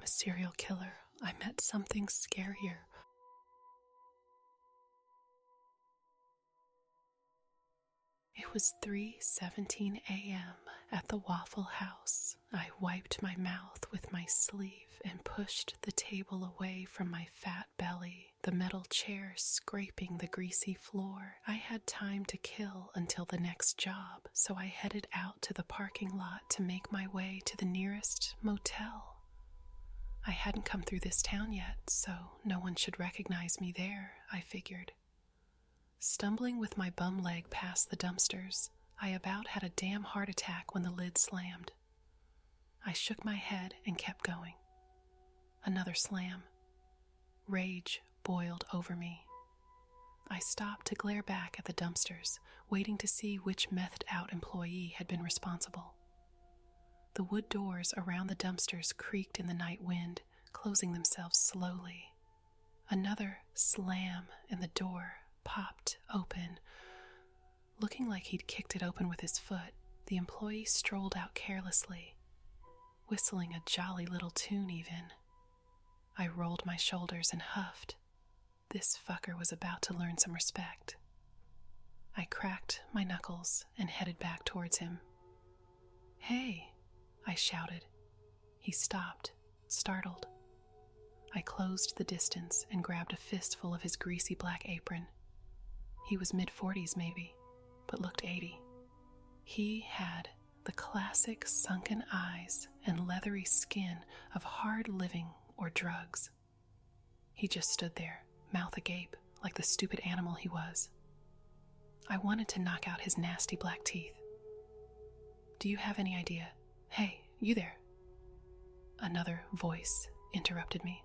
a serial killer. I met something scarier. It was 3:17 a.m. at the Waffle House. I wiped my mouth with my sleeve and pushed the table away from my fat belly, the metal chair scraping the greasy floor. I had time to kill until the next job, so I headed out to the parking lot to make my way to the nearest motel. I hadn't come through this town yet, so no one should recognize me there, I figured. Stumbling with my bum leg past the dumpsters, I about had a damn heart attack when the lid slammed. I shook my head and kept going. Another slam. Rage boiled over me. I stopped to glare back at the dumpsters, waiting to see which methed-out employee had been responsible. The wood doors around the dumpsters creaked in the night wind, closing themselves slowly. Another slam and the door popped open. Looking like he'd kicked it open with his foot, the employee strolled out carelessly, whistling a jolly little tune even. I rolled my shoulders and huffed. This fucker was about to learn some respect. I cracked my knuckles and headed back towards him. "Hey," I shouted. He stopped, startled. I closed the distance and grabbed a fistful of his greasy black apron. He was mid-40s maybe, but looked 80. He had the classic sunken eyes and leathery skin of hard living or drugs. He just stood there, mouth agape, like the stupid animal he was. I wanted to knock out his nasty black teeth. "Do you have any idea? Hey, you there?" Another voice interrupted me.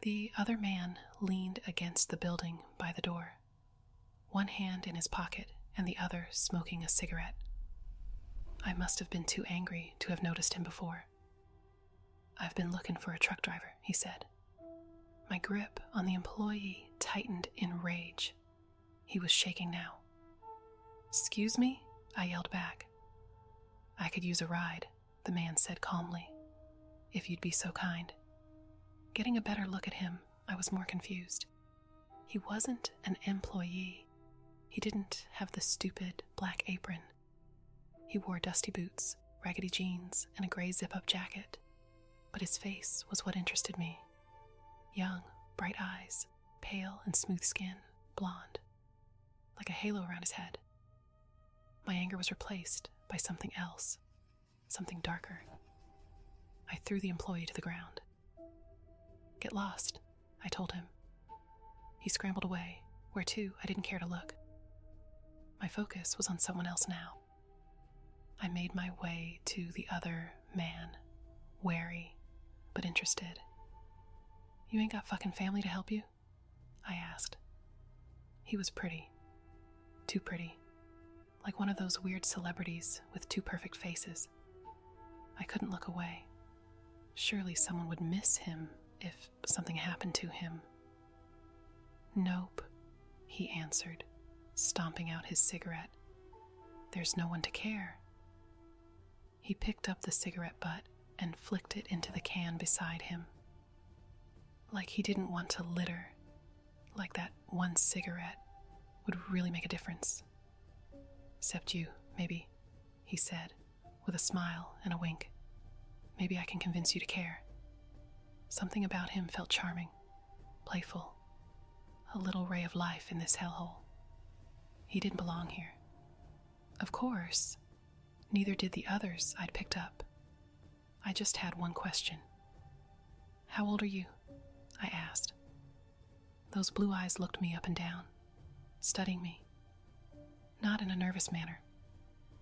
The other man leaned against the building by the door, one hand in his pocket and the other smoking a cigarette. I must have been too angry to have noticed him before. "I've been looking for a truck driver," he said. My grip on the employee tightened in rage. He was shaking now. "Excuse me?" I yelled back. "I could use a ride," the man said calmly, "if you'd be so kind." Getting a better look at him, I was more confused. He wasn't an employee. He didn't have the stupid black apron. He wore dusty boots, raggedy jeans, and a gray zip-up jacket. But his face was what interested me. Young, bright eyes, pale and smooth skin, blonde, like a halo around his head. My anger was replaced by something else, something darker. I threw the employee to the ground. "Get lost," I told him. He scrambled away. Where to? I didn't care to look. My focus was on someone else now. I made my way to the other man, wary but interested. "You ain't got fucking family to help you?" I asked. He was pretty. Too pretty. Like one of those weird celebrities with two perfect faces. I couldn't look away. Surely someone would miss him if something happened to him. "Nope," he answered, stomping out his cigarette. "There's no one to care." He picked up the cigarette butt and flicked it into the can beside him. Like he didn't want to litter, like that one cigarette would really make a difference. "Except you, maybe," he said, with a smile and a wink. "Maybe I can convince you to care." Something about him felt charming, playful, a little ray of life in this hellhole. He didn't belong here. Of course, neither did the others I'd picked up. I just had one question. "How old are you?" I asked. Those blue eyes looked me up and down, studying me. Not in a nervous manner,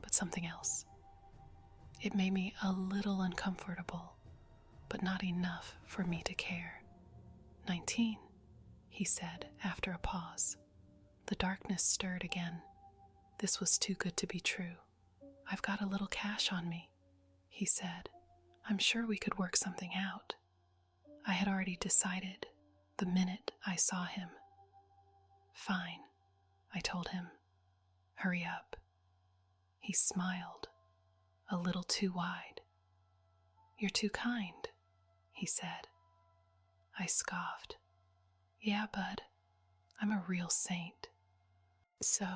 but something else. It made me a little uncomfortable, but not enough for me to care. 19, he said after a pause. The darkness stirred again. This was too good to be true. "I've got a little cash on me," he said. "I'm sure we could work something out." I had already decided the minute I saw him. "Fine," I told him. "Hurry up." He smiled, a little too wide. "You're too kind," he said. I scoffed. Yeah, bud, I'm a real saint. So,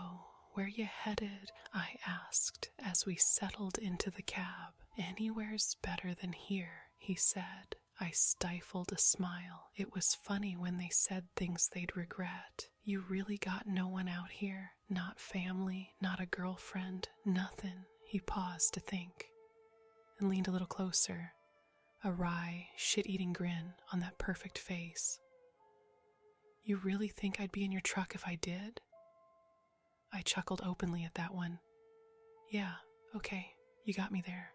where you headed? I asked as we settled into the cab. Anywhere's better than here, he said. I stifled a smile. It was funny when they said things they'd regret. You really got no one out here? Not family, not a girlfriend, nothing. He paused to think and leaned a little closer, a wry, shit-eating grin on that perfect face. You really think I'd be in your truck if I did? I chuckled openly at that one. Yeah, okay, you got me there.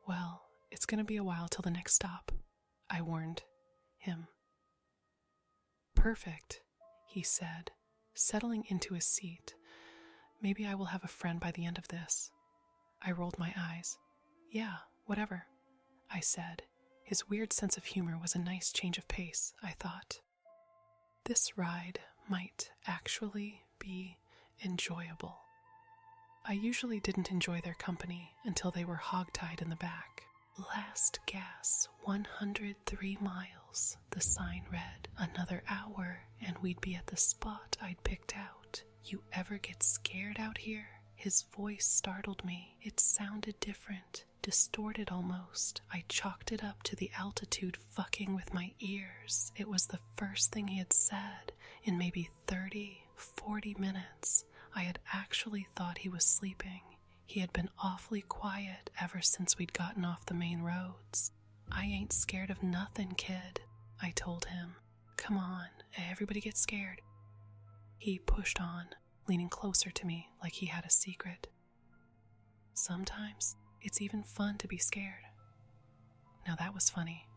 Well, it's gonna be a while till the next stop, I warned him. Perfect, he said, settling into his seat. Maybe I will have a friend by the end of this. I rolled my eyes. Yeah, whatever, I said. His weird sense of humor was a nice change of pace, I thought. This ride might actually be enjoyable. I usually didn't enjoy their company until they were hogtied in the back. Last gas, 103 miles, the sign read. Another hour and we'd be at the spot I'd picked out. You ever get scared out here? His voice startled me. It sounded different, distorted almost. I chalked it up to the altitude fucking with my ears. It was the first thing he had said in maybe 30, 40 minutes. I had actually thought he was sleeping. He had been awfully quiet ever since we'd gotten off the main roads. I ain't scared of nothing, kid, I told him. Come on, everybody get scared. He pushed on, leaning closer to me like he had a secret. Sometimes it's even fun to be scared. Now that was funny.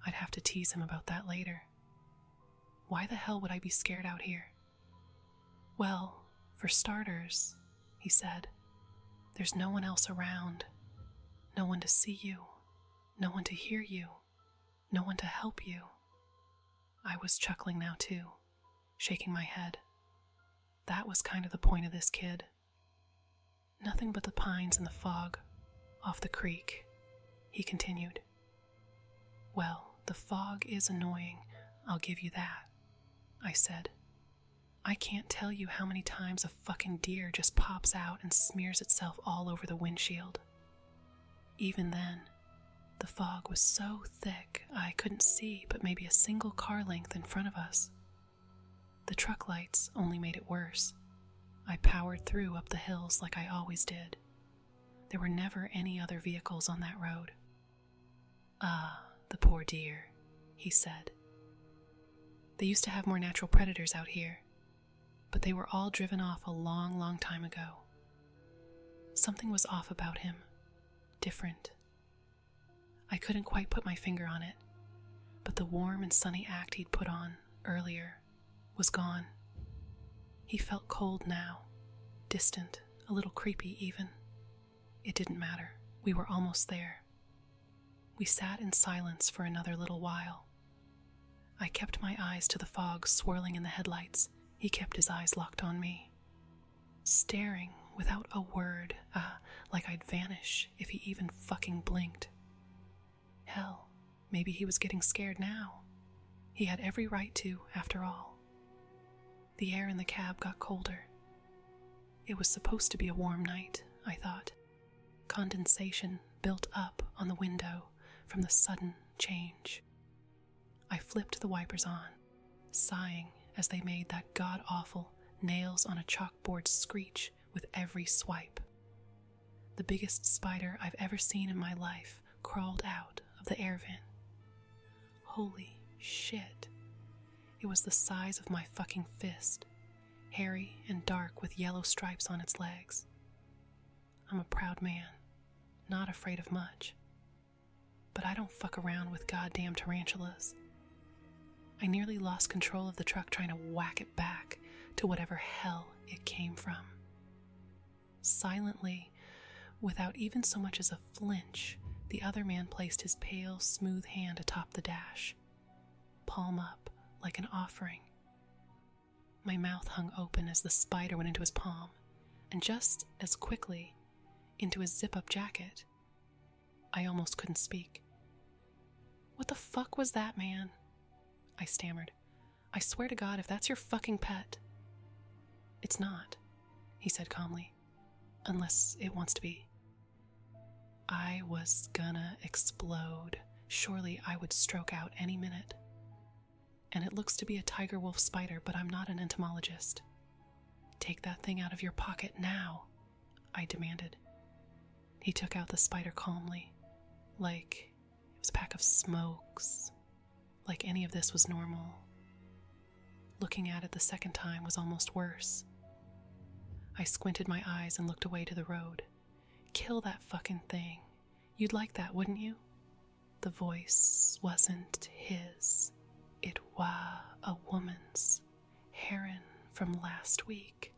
I'd have to tease him about that later. Why the hell would I be scared out here? Well, for starters, he said, there's no one else around. No one to see you. No one to hear you. No one to help you. I was chuckling now too, shaking my head. That was kind of the point of this, kid. Nothing but the pines and the fog off the creek, he continued. Well, the fog is annoying, I'll give you that, I said. I can't tell you how many times a fucking deer just pops out and smears itself all over the windshield. Even then, the fog was so thick I couldn't see but maybe a single car length in front of us. The truck lights only made it worse. I powered through up the hills like I always did. There were never any other vehicles on that road. Ah, the poor deer, he said. They used to have more natural predators out here, but they were all driven off a long, long time ago. Something was off about him, different. I couldn't quite put my finger on it, but the warm and sunny act he'd put on earlier was gone. He felt cold now, distant, a little creepy even. It didn't matter. We were almost there. We sat in silence for another little while. I kept my eyes to the fog swirling in the headlights. He kept his eyes locked on me, staring without a word, like I'd vanish if he even fucking blinked. Hell, maybe he was getting scared now. He had every right to, after all. The air in the cab got colder. It was supposed to be a warm night, I thought. Condensation built up on the window from the sudden change. I flipped the wipers on, sighing as they made that god-awful nails on a chalkboard screech with every swipe. The biggest spider I've ever seen in my life crawled out of the air vent. Holy shit. It was the size of my fucking fist, hairy and dark with yellow stripes on its legs. I'm a proud man, not afraid of much. But I don't fuck around with goddamn tarantulas. I nearly lost control of the truck trying to whack it back to whatever hell it came from. Silently, without even so much as a flinch, the other man placed his pale, smooth hand atop the dash, palm up like an offering. My mouth hung open as the spider went into his palm, and just as quickly into his zip-up jacket. I almost couldn't speak. What the fuck was that, man? I stammered. I swear to God, if that's your fucking pet. It's not, he said calmly. Unless it wants to be. I was gonna explode. Surely I would stroke out any minute. And it looks to be a tiger wolf spider, but I'm not an entomologist. Take that thing out of your pocket now, I demanded. He took out the spider calmly, like it was a pack of smokes, like any of this was normal. Looking at it the second time was almost worse. I squinted my eyes and looked away to the road. Kill that fucking thing. You'd like that, wouldn't you? The voice wasn't his. It was a woman's. Heron from last week.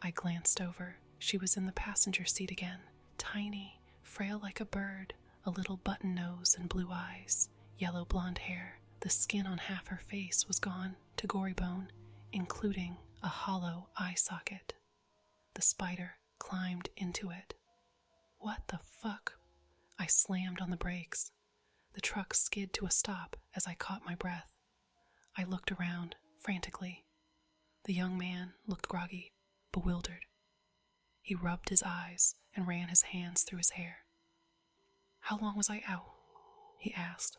I glanced over. She was in the passenger seat again. Tiny, frail like a bird, a little button nose and blue eyes, yellow blonde hair. The skin on half her face was gone to gory bone, including a hollow eye socket. The spider climbed into it. What the fuck? I slammed on the brakes. The truck skid to a stop as I caught my breath. I looked around, frantically. The young man looked groggy, bewildered. He rubbed his eyes and ran his hands through his hair. How long was I out? He asked.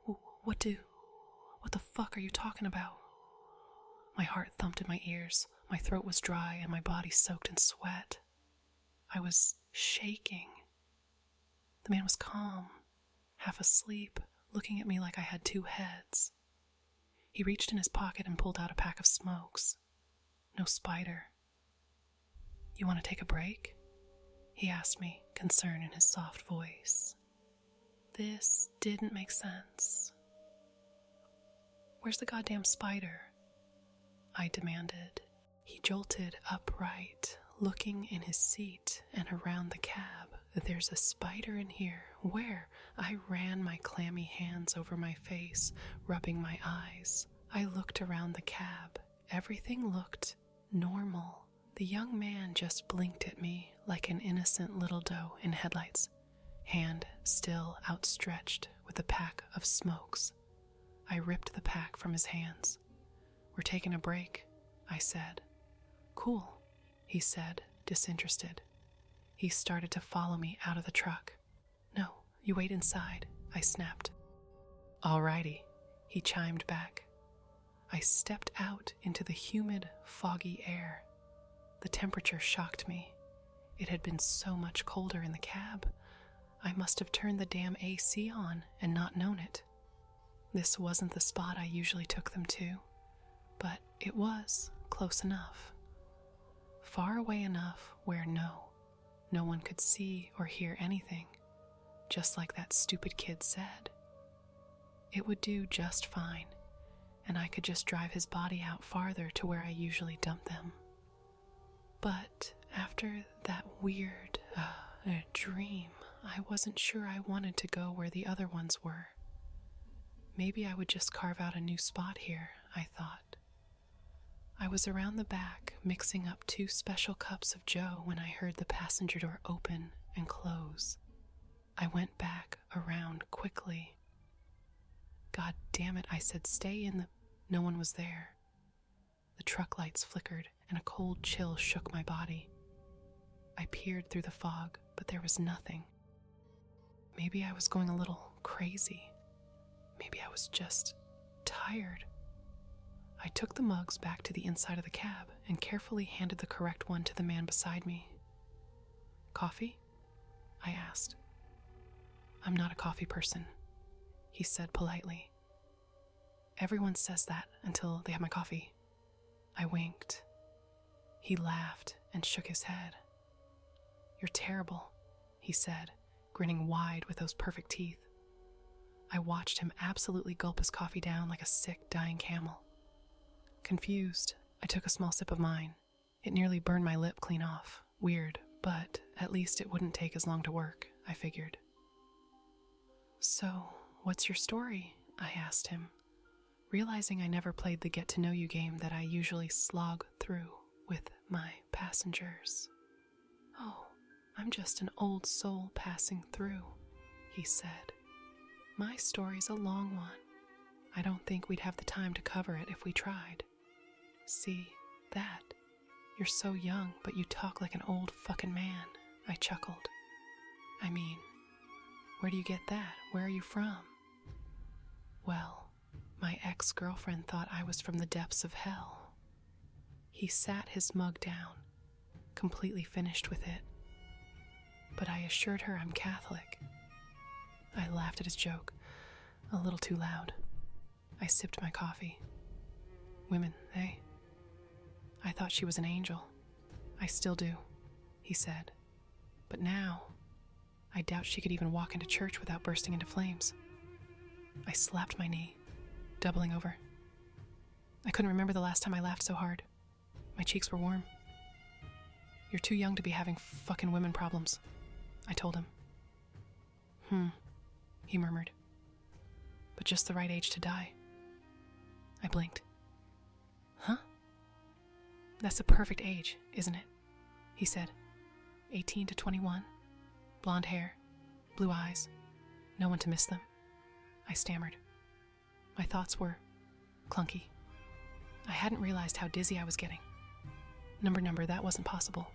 What the fuck are you talking about? My heart thumped in my ears. My throat was dry and my body soaked in sweat. I was shaking. The man was calm, half asleep, looking at me like I had two heads. He reached in his pocket and pulled out a pack of smokes. No spider. You want to take a break? He asked me, concern in his soft voice. This didn't make sense. Where's the goddamn spider? I demanded. He jolted upright, looking in his seat and around the cab. There's a spider in here. Where? I ran my clammy hands over my face, rubbing my eyes. I looked around the cab. Everything looked normal. The young man just blinked at me like an innocent little doe in headlights, hand still outstretched with a pack of smokes. I ripped the pack from his hands. We're taking a break, I said. Cool, he said, disinterested. He started to follow me out of the truck. No, you wait inside, I snapped. Alrighty, he chimed back. I stepped out into the humid, foggy air. The temperature shocked me. It had been so much colder in the cab. I must have turned the damn AC on and not known it. This wasn't the spot I usually took them to, but it was close enough. Far away enough where no one could see or hear anything, just like that stupid kid said. It would do just fine, and I could just drive his body out farther to where I usually dump them. But after that weird dream, I wasn't sure I wanted to go where the other ones were. Maybe I would just carve out a new spot here, I thought. I was around the back, mixing up 2 special cups of joe when I heard the passenger door open and close. I went back around quickly. God damn it, I said, stay in the... No one was there. The truck lights flickered and a cold chill shook my body. I peered through the fog, but there was nothing. Maybe I was going a little crazy. Maybe I was just tired. I took the mugs back to the inside of the cab and carefully handed the correct one to the man beside me. Coffee? I asked. I'm not a coffee person, he said politely. Everyone says that until they have my coffee. I winked. He laughed and shook his head. You're terrible, he said, grinning wide with those perfect teeth. I watched him absolutely gulp his coffee down like a sick, dying camel. Confused, I took a small sip of mine. It nearly burned my lip clean off. Weird, but at least it wouldn't take as long to work, I figured. So, what's your story? I asked him, realizing I never played the get-to-know-you game that I usually slog through with my passengers. Oh, I'm just an old soul passing through, he said. My story's a long one. I don't think we'd have the time to cover it if we tried. See, that. You're so young, but you talk like an old fucking man, I chuckled. I mean, where do you get that? Where are you from? Well, my ex-girlfriend thought I was from the depths of hell. He sat his mug down, completely finished with it. But I assured her I'm Catholic. I laughed at his joke, a little too loud. I sipped my coffee. Women, eh? I thought she was an angel. I still do, he said. But now, I doubt she could even walk into church without bursting into flames. I slapped my knee, doubling over. I couldn't remember the last time I laughed so hard. My cheeks were warm. You're too young to be having fucking women problems, I told him. He murmured. But just the right age to die. I blinked. Huh? That's the perfect age, isn't it? He said. 18 to 21. Blonde hair. Blue eyes. No one to miss them. I stammered. My thoughts were clunky. I hadn't realized how dizzy I was getting. Number, that wasn't possible.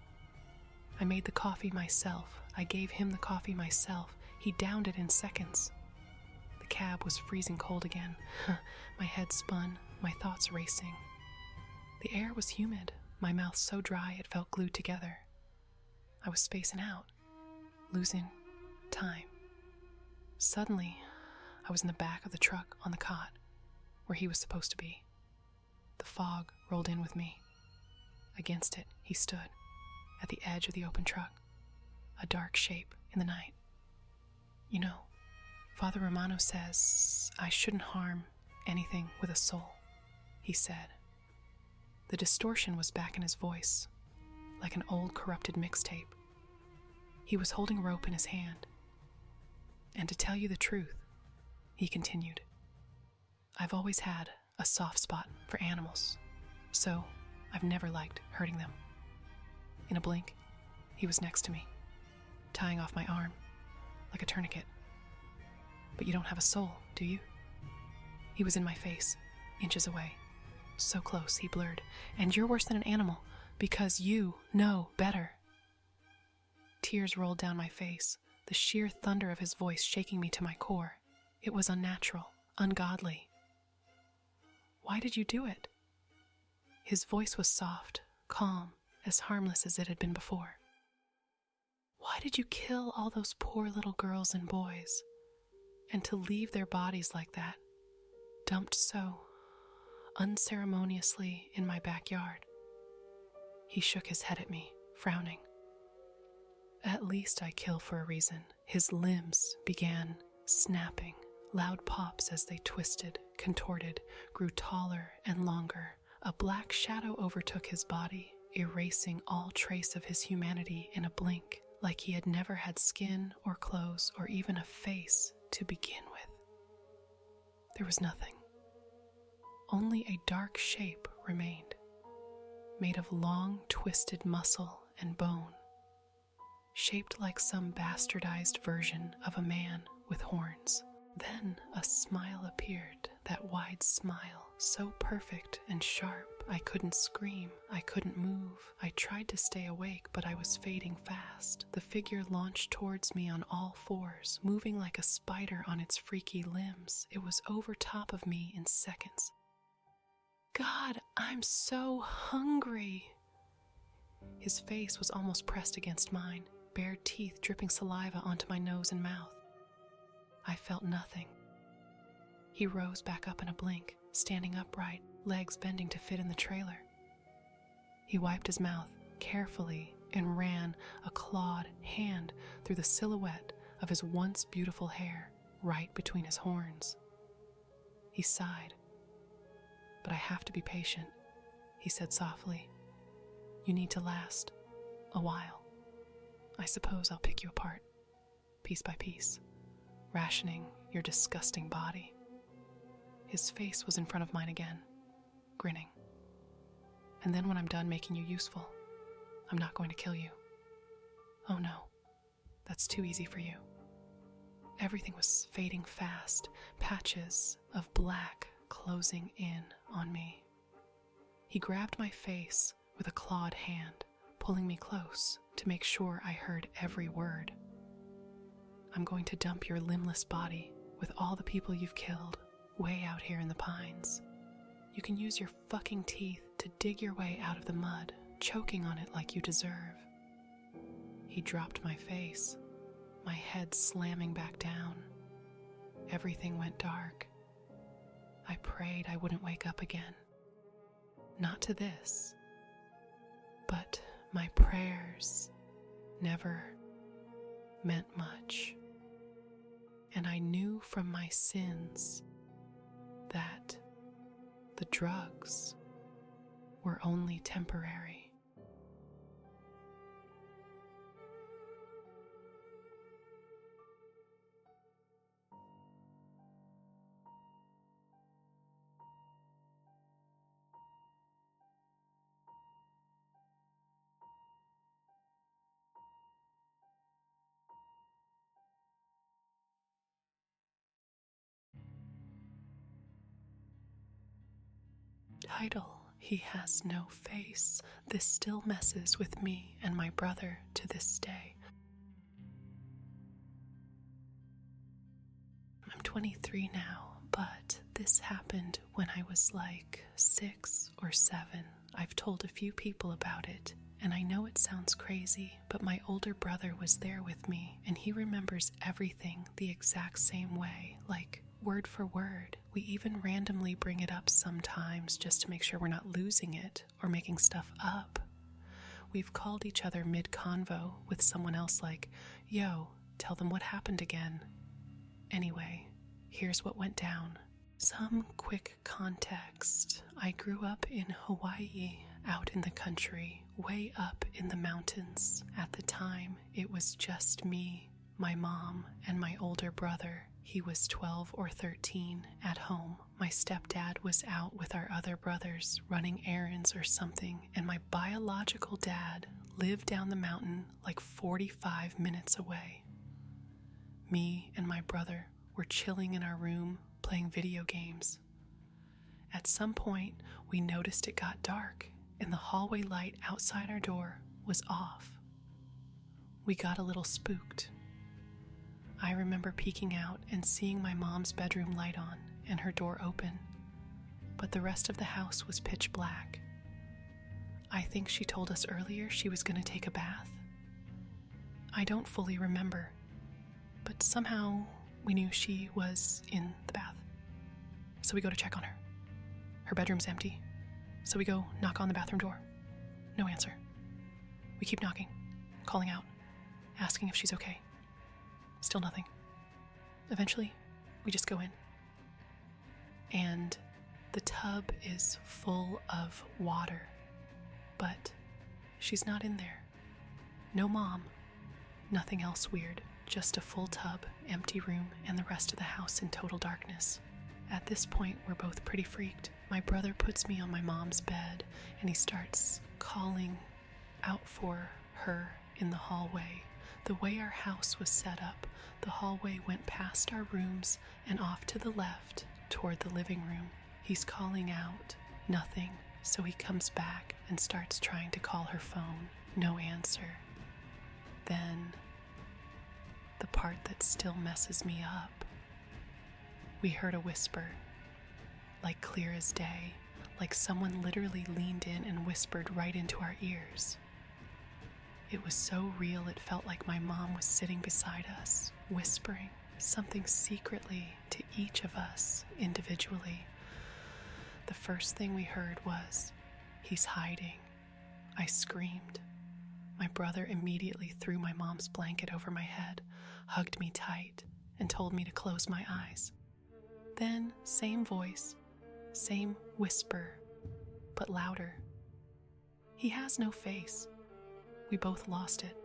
I made the coffee myself. I gave him the coffee myself. He downed it in seconds. The cab was freezing cold again. My head spun, my thoughts racing. The air was humid, my mouth so dry it felt glued together. I was spacing out, losing time. Suddenly, I was in the back of the truck on the cot, where he was supposed to be. The fog rolled in with me. Against it, he stood, at the edge of the open truck, a dark shape in the night. You know, Father Romano says I shouldn't harm anything with a soul, he said. The distortion was back in his voice, like an old corrupted mixtape. He was holding rope in his hand. And to tell you the truth, he continued, I've always had a soft spot for animals, so I've never liked hurting them. In a blink, he was next to me, tying off my arm, like a tourniquet. But you don't have a soul, do you? He was in my face, inches away. So close, he blurred. And you're worse than an animal, because you know better. Tears rolled down my face, the sheer thunder of his voice shaking me to my core. It was unnatural, ungodly. Why did you do it? His voice was soft, calm, as harmless as it had been before. Why did you kill all those poor little girls and boys? And to leave their bodies like that, dumped so unceremoniously in my backyard? He shook his head at me, frowning. At least I kill for a reason. His limbs began snapping, loud pops as they twisted, contorted, grew taller and longer. A black shadow overtook his body, erasing all trace of his humanity in a blink, like he had never had skin or clothes or even a face to begin with. There was nothing. Only a dark shape remained, made of long, twisted muscle and bone, shaped like some bastardized version of a man with horns. Then a smile appeared, that wide smile, so perfect and sharp. I couldn't scream, I couldn't move. I tried to stay awake, but I was fading fast. The figure launched towards me on all fours, moving like a spider on its freaky limbs. It was over top of me in seconds. God, I'm so hungry. His face was almost pressed against mine, bared teeth dripping saliva onto my nose and mouth. I felt nothing. He rose back up in a blink, standing upright, legs bending to fit in the trailer. He wiped his mouth carefully and ran a clawed hand through the silhouette of his once beautiful hair, right between his horns. He sighed. But I have to be patient, he said softly. You need to last a while. I suppose I'll pick you apart, piece by piece, rationing your disgusting body. His face was in front of mine again, grinning. And then when I'm done making you useful, I'm not going to kill you. Oh no, that's too easy for you. Everything was fading fast, patches of black closing in on me. He grabbed my face with a clawed hand, pulling me close to make sure I heard every word. I'm going to dump your limbless body with all the people you've killed way out here in the pines. You can use your fucking teeth to dig your way out of the mud, choking on it like you deserve. He dropped my face, my head slamming back down. Everything went dark. I prayed I wouldn't wake up again. Not to this. But my prayers never meant much. And I knew from my sins that the drugs were only temporary. Title, He Has No Face. This still messes with me and my brother to this day. I'm 23 now, but this happened when I was like 6 or 7. I've told a few people about it, and I know it sounds crazy, but my older brother was there with me, and he remembers everything the exact same way, like word for word. We even randomly bring it up sometimes just to make sure we're not losing it or making stuff up. We've called each other mid-convo with someone else like, yo, tell them what happened again. Anyway, here's what went down. Some quick context. I grew up in Hawaii, out in the country, way up in the mountains. At the time, it was just me, my mom, and my older brother. He was 12 or 13 at home. My stepdad was out with our other brothers running errands or something, and my biological dad lived down the mountain like 45 minutes away. Me and my brother were chilling in our room playing video games. At some point, we noticed it got dark and the hallway light outside our door was off. We got a little spooked. I remember peeking out and seeing my mom's bedroom light on and her door open, but the rest of the house was pitch black. I think she told us earlier she was going to take a bath. I don't fully remember, but somehow we knew she was in the bath. So we go to check on her. Her bedroom's empty, so we go knock on the bathroom door. No answer. We keep knocking, calling out, asking if she's okay. Still nothing. Eventually, we just go in. And the tub is full of water, but she's not in there. No mom. Nothing else weird. Just a full tub, empty room, and the rest of the house in total darkness. At this point, we're both pretty freaked. My brother puts me on my mom's bed, and he starts calling out for her in the hallway. The way our house was set up, the hallway went past our rooms and off to the left toward the living room. He's calling out, nothing, so he comes back and starts trying to call her phone. No answer. Then, the part that still messes me up. We heard a whisper, like clear as day, like someone literally leaned in and whispered right into our ears. It was so real it felt like my mom was sitting beside us, whispering something secretly to each of us individually. The first thing we heard was, "He's hiding." I screamed. My brother immediately threw my mom's blanket over my head, hugged me tight, and told me to close my eyes. Then, same voice, same whisper, but louder. "He has no face." We both lost it.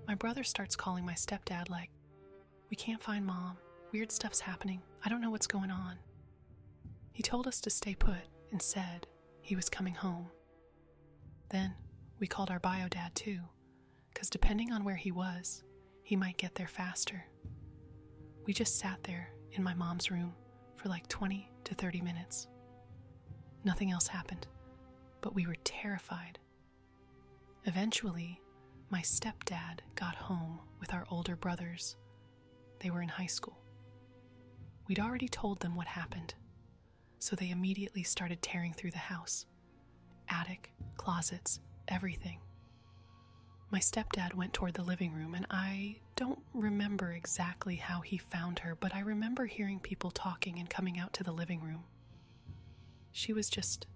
My brother starts calling my stepdad like, "We can't find mom. Weird stuff's happening. I don't know what's going on." He told us to stay put and said he was coming home. Then we called our bio dad too, because depending on where he was, he might get there faster. We just sat there in my mom's room for like 20 to 30 minutes. Nothing else happened, but we were terrified. Eventually, my stepdad got home with our older brothers. They were in high school. We'd already told them what happened, so they immediately started tearing through the house. Attic, closets, everything. My stepdad went toward the living room, and I don't remember exactly how he found her, but I remember hearing people talking and coming out to the living room. She was just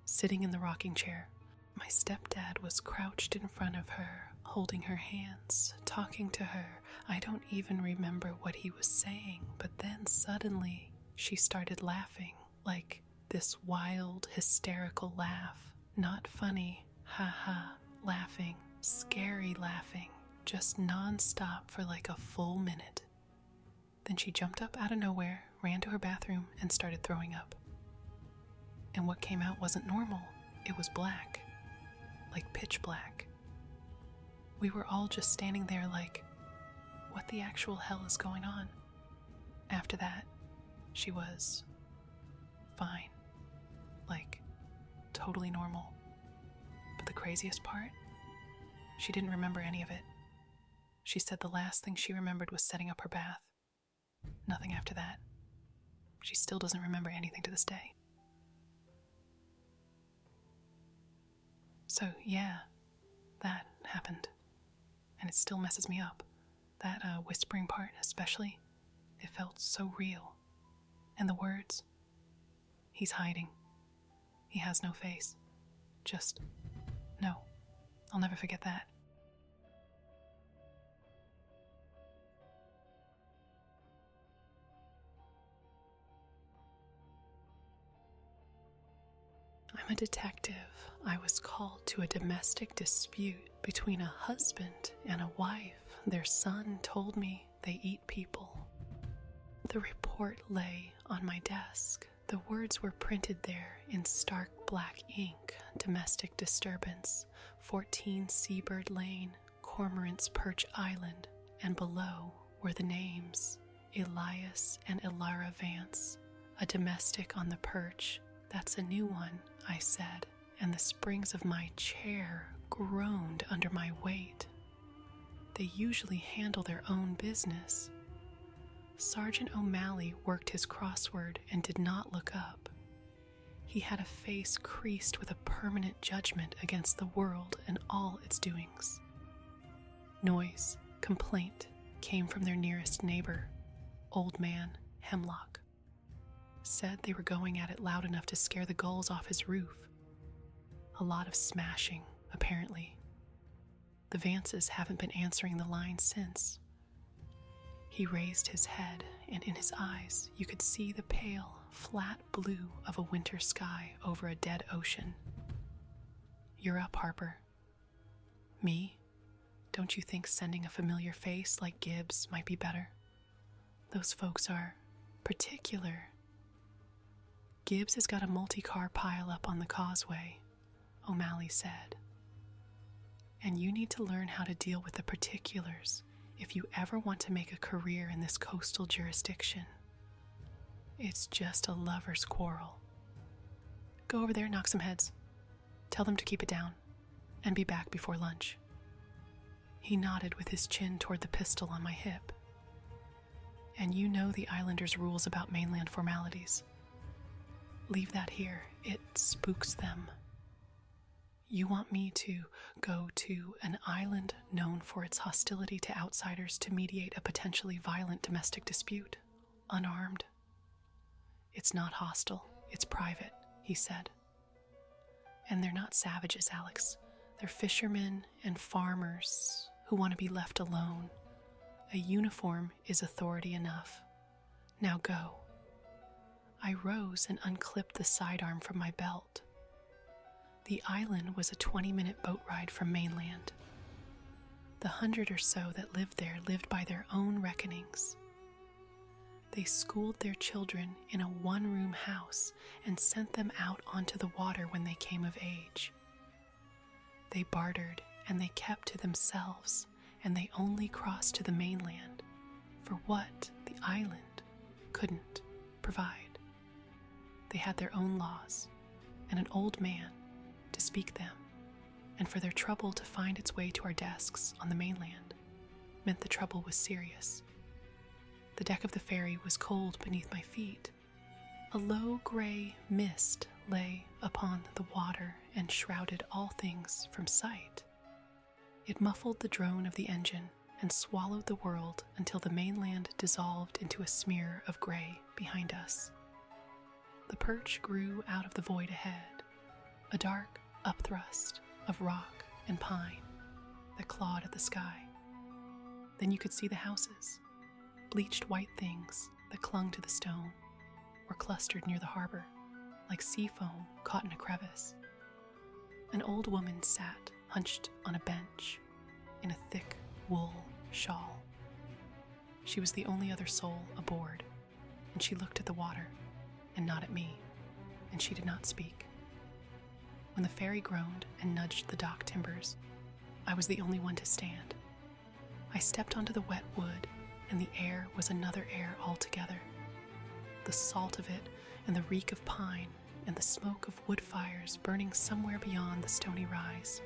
sitting in the rocking chair. My stepdad was crouched in front of her, holding her hands, talking to her. I don't even remember what he was saying, but then suddenly she started laughing, like this wild, hysterical laugh. Not funny, ha-ha, laughing, scary laughing, just non-stop for like a full minute. Then she jumped up out of nowhere, ran to her bathroom, and started throwing up. And what came out wasn't normal. It was black. Like pitch black. We were all just standing there like, what the actual hell is going on? After that, she was fine. Like, totally normal. But the craziest part? She didn't remember any of it. She said the last thing she remembered was setting up her bath. Nothing after that. She still doesn't remember anything to this day. So yeah, that happened. And it still messes me up. That whispering part especially, it felt so real. And the words, he's hiding. He has no face. Just, no. I'll never forget that. I'm a detective. I was called to a domestic dispute between a husband and a wife. Their son told me they eat people. The report lay on my desk. The words were printed there in stark black ink. Domestic disturbance, 14 Seabird Lane, Cormorant's Perch Island, and below were the names, Elias and Ilara Vance, a domestic on the perch. That's a new one, I said, and the springs of my chair groaned under my weight. They usually handle their own business. Sergeant O'Malley worked his crossword and did not look up. He had a face creased with a permanent judgment against the world and all its doings. Noise, complaint, came from their nearest neighbor, Old Man Hemlock. Said they were going at it loud enough to scare the gulls off his roof. A lot of smashing, apparently. The Vances haven't been answering the line since. He raised his head, and in his eyes you could see the pale, flat blue of a winter sky over a dead ocean. You're up, Harper. Me? Don't you think sending a familiar face like Gibbs might be better? Those folks are particular. Gibbs has got a multi-car pile-up on the causeway, O'Malley said. And you need to learn how to deal with the particulars if you ever want to make a career in this coastal jurisdiction. It's just a lover's quarrel. Go over there, knock some heads. Tell them to keep it down, and be back before lunch. He nodded with his chin toward the pistol on my hip. And you know the islanders' rules about mainland formalities. Leave that here. It spooks them. You want me to go to an island known for its hostility to outsiders to mediate a potentially violent domestic dispute, unarmed? It's not hostile. It's private, he said. And they're not savages, Alex. They're fishermen and farmers who want to be left alone. A uniform is authority enough. Now go. I rose and unclipped the sidearm from my belt. The island was a 20-minute boat ride from mainland. The 100 or so that lived there lived by their own reckonings. They schooled their children in a one-room house and sent them out onto the water when they came of age. They bartered and they kept to themselves, and they only crossed to the mainland for what the island couldn't provide. They had their own laws and an old man to speak them, and for their trouble to find its way to our desks on the mainland meant the trouble was serious. The deck of the ferry was cold beneath my feet. A low gray mist lay upon the water and shrouded all things from sight. It muffled the drone of the engine and swallowed the world until the mainland dissolved into a smear of gray behind us. The perch grew out of the void ahead, a dark upthrust of rock and pine that clawed at the sky. Then you could see the houses, bleached white things that clung to the stone or clustered near the harbor like sea foam caught in a crevice. An old woman sat hunched on a bench in a thick wool shawl. She was the only other soul aboard, and she looked at the water and not at me, and she did not speak. When the ferry groaned and nudged the dock timbers, I was the only one to stand. I stepped onto the wet wood, and the air was another air altogether. The salt of it and the reek of pine and the smoke of wood fires burning somewhere beyond the stony rise.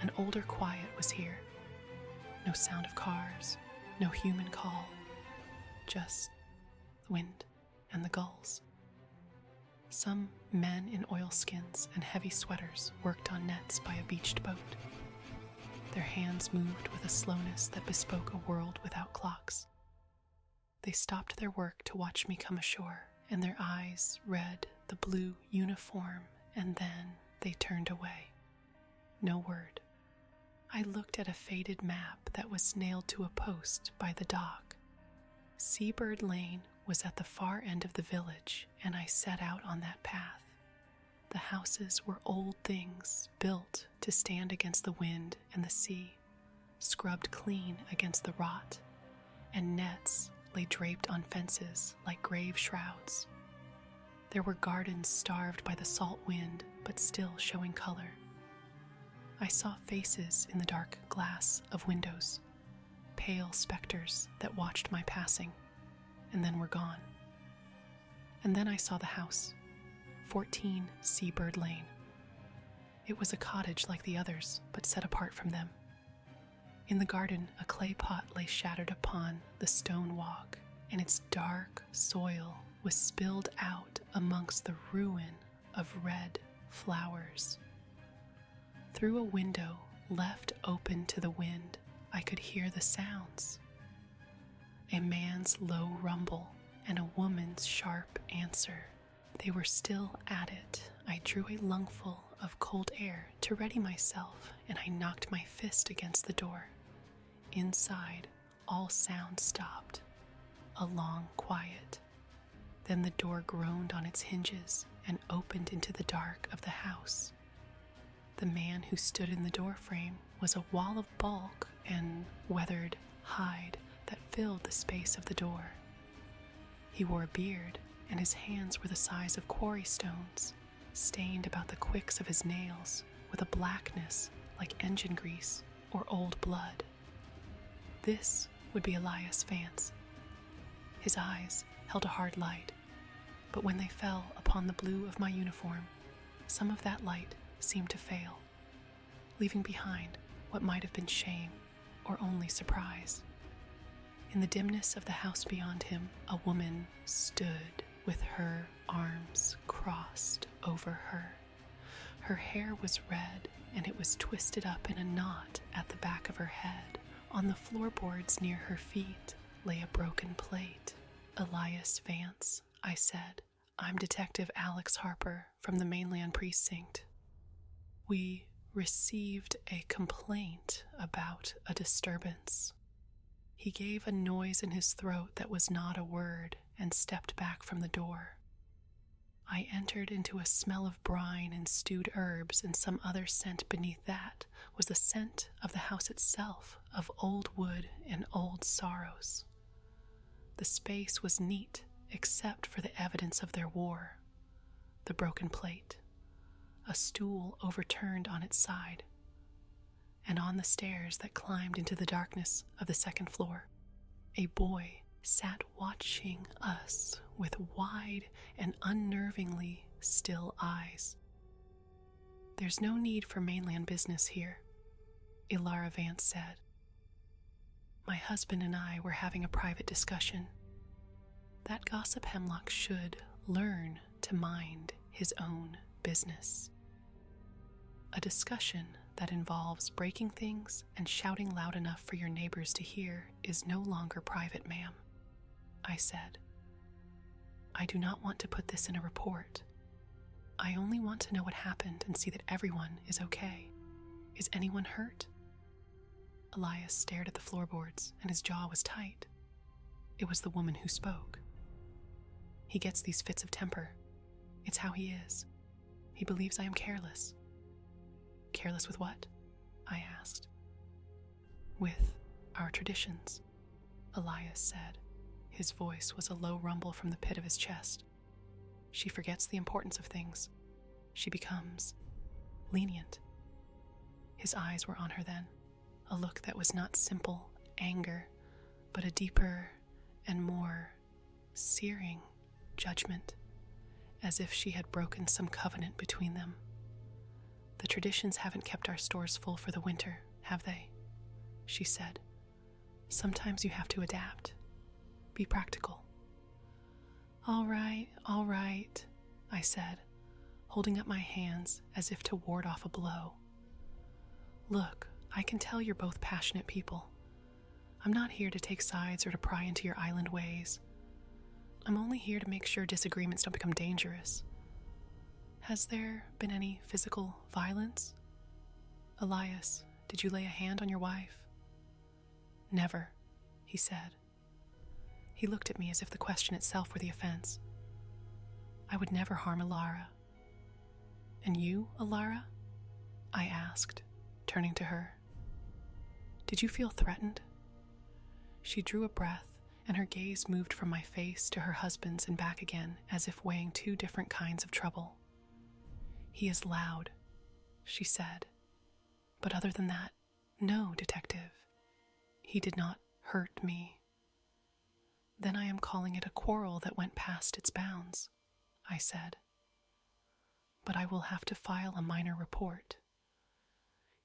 An older quiet was here. No sound of cars, no human call, just the wind and the gulls. Some men in oilskins and heavy sweaters worked on nets by a beached boat. Their hands moved with a slowness that bespoke a world without clocks. They stopped their work to watch me come ashore, and their eyes read the blue uniform, and then they turned away. No word. I looked at a faded map that was nailed to a post by the dock. Seabird Lane was at the far end of the village, and I set out on that path. The houses were old things built to stand against the wind and the sea, scrubbed clean against the rot, and nets lay draped on fences like grave shrouds. There were gardens starved by the salt wind, but still showing color. I saw faces in the dark glass of windows, pale specters that watched my passing, and then were gone. And then I saw the house, 14 Seabird Lane. It was a cottage like the others, but set apart from them. In the garden, a clay pot lay shattered upon the stone walk, and its dark soil was spilled out amongst the ruin of red flowers. Through a window left open to the wind, I could hear the sounds. A man's low rumble and a woman's sharp answer. They were still at it. I drew a lungful of cold air to ready myself, and I knocked my fist against the door. Inside, all sound stopped. A long quiet. Then the door groaned on its hinges and opened into the dark of the house. The man who stood in the doorframe was a wall of bulk and weathered hide that filled the space of the door. He wore a beard, and his hands were the size of quarry stones, stained about the quicks of his nails with a blackness like engine grease or old blood. This would be Elias Vance. His eyes held a hard light, but when they fell upon the blue of my uniform, some of that light seemed to fail, leaving behind what might have been shame or only surprise. In the dimness of the house beyond him, a woman stood with her arms crossed over her. Her hair was red, and it was twisted up in a knot at the back of her head. On the floorboards near her feet lay a broken plate. "Elias Vance," I said. "I'm Detective Alex Harper from the mainland precinct. We received a complaint about a disturbance." He gave a noise in his throat that was not a word and stepped back from the door. I entered into a smell of brine and stewed herbs, and some other scent beneath that was the scent of the house itself, of old wood and old sorrows. The space was neat except for the evidence of their war, the broken plate, a stool overturned on its side, and on the stairs that climbed into the darkness of the second floor, a boy sat watching us with wide and unnervingly still eyes. "There's no need for mainland business here," Ilara Vance said. "My husband and I were having a private discussion. That gossip Hemlock should learn to mind his own business. A discussion that involves breaking things and shouting loud enough for your neighbors to hear is no longer private, ma'am," I said. "I do not want to put this in a report. I only want to know what happened and see that everyone is okay. Is anyone hurt?" Elias stared at the floorboards and his jaw was tight. It was the woman who spoke. "He gets these fits of temper. It's how he is. He believes I am careless." "Careless with what?" I asked. "With our traditions," Elias said. His voice was a low rumble from the pit of his chest. "She forgets the importance of things. She becomes lenient." His eyes were on her then, a look that was not simple anger, but a deeper and more searing judgment, as if she had broken some covenant between them. "The traditions haven't kept our stores full for the winter, have they?" she said. "Sometimes you have to adapt. Be practical." All right, I said, holding up my hands as if to ward off a blow. "Look, I can tell you're both passionate people. I'm not here to take sides or to pry into your island ways. I'm only here to make sure disagreements don't become dangerous. Has there been any physical violence? Elias, did you lay a hand on your wife?" "Never," he said. He looked at me as if the question itself were the offense. "I would never harm Ilara." "And you, Ilara?" I asked, turning to her. "Did you feel threatened?" She drew a breath, and her gaze moved from my face to her husband's and back again, as if weighing two different kinds of trouble. "He is loud," she said. "But other than that, no, detective. He did not hurt me." "Then I am calling it a quarrel that went past its bounds," I said. "But I will have to file a minor report.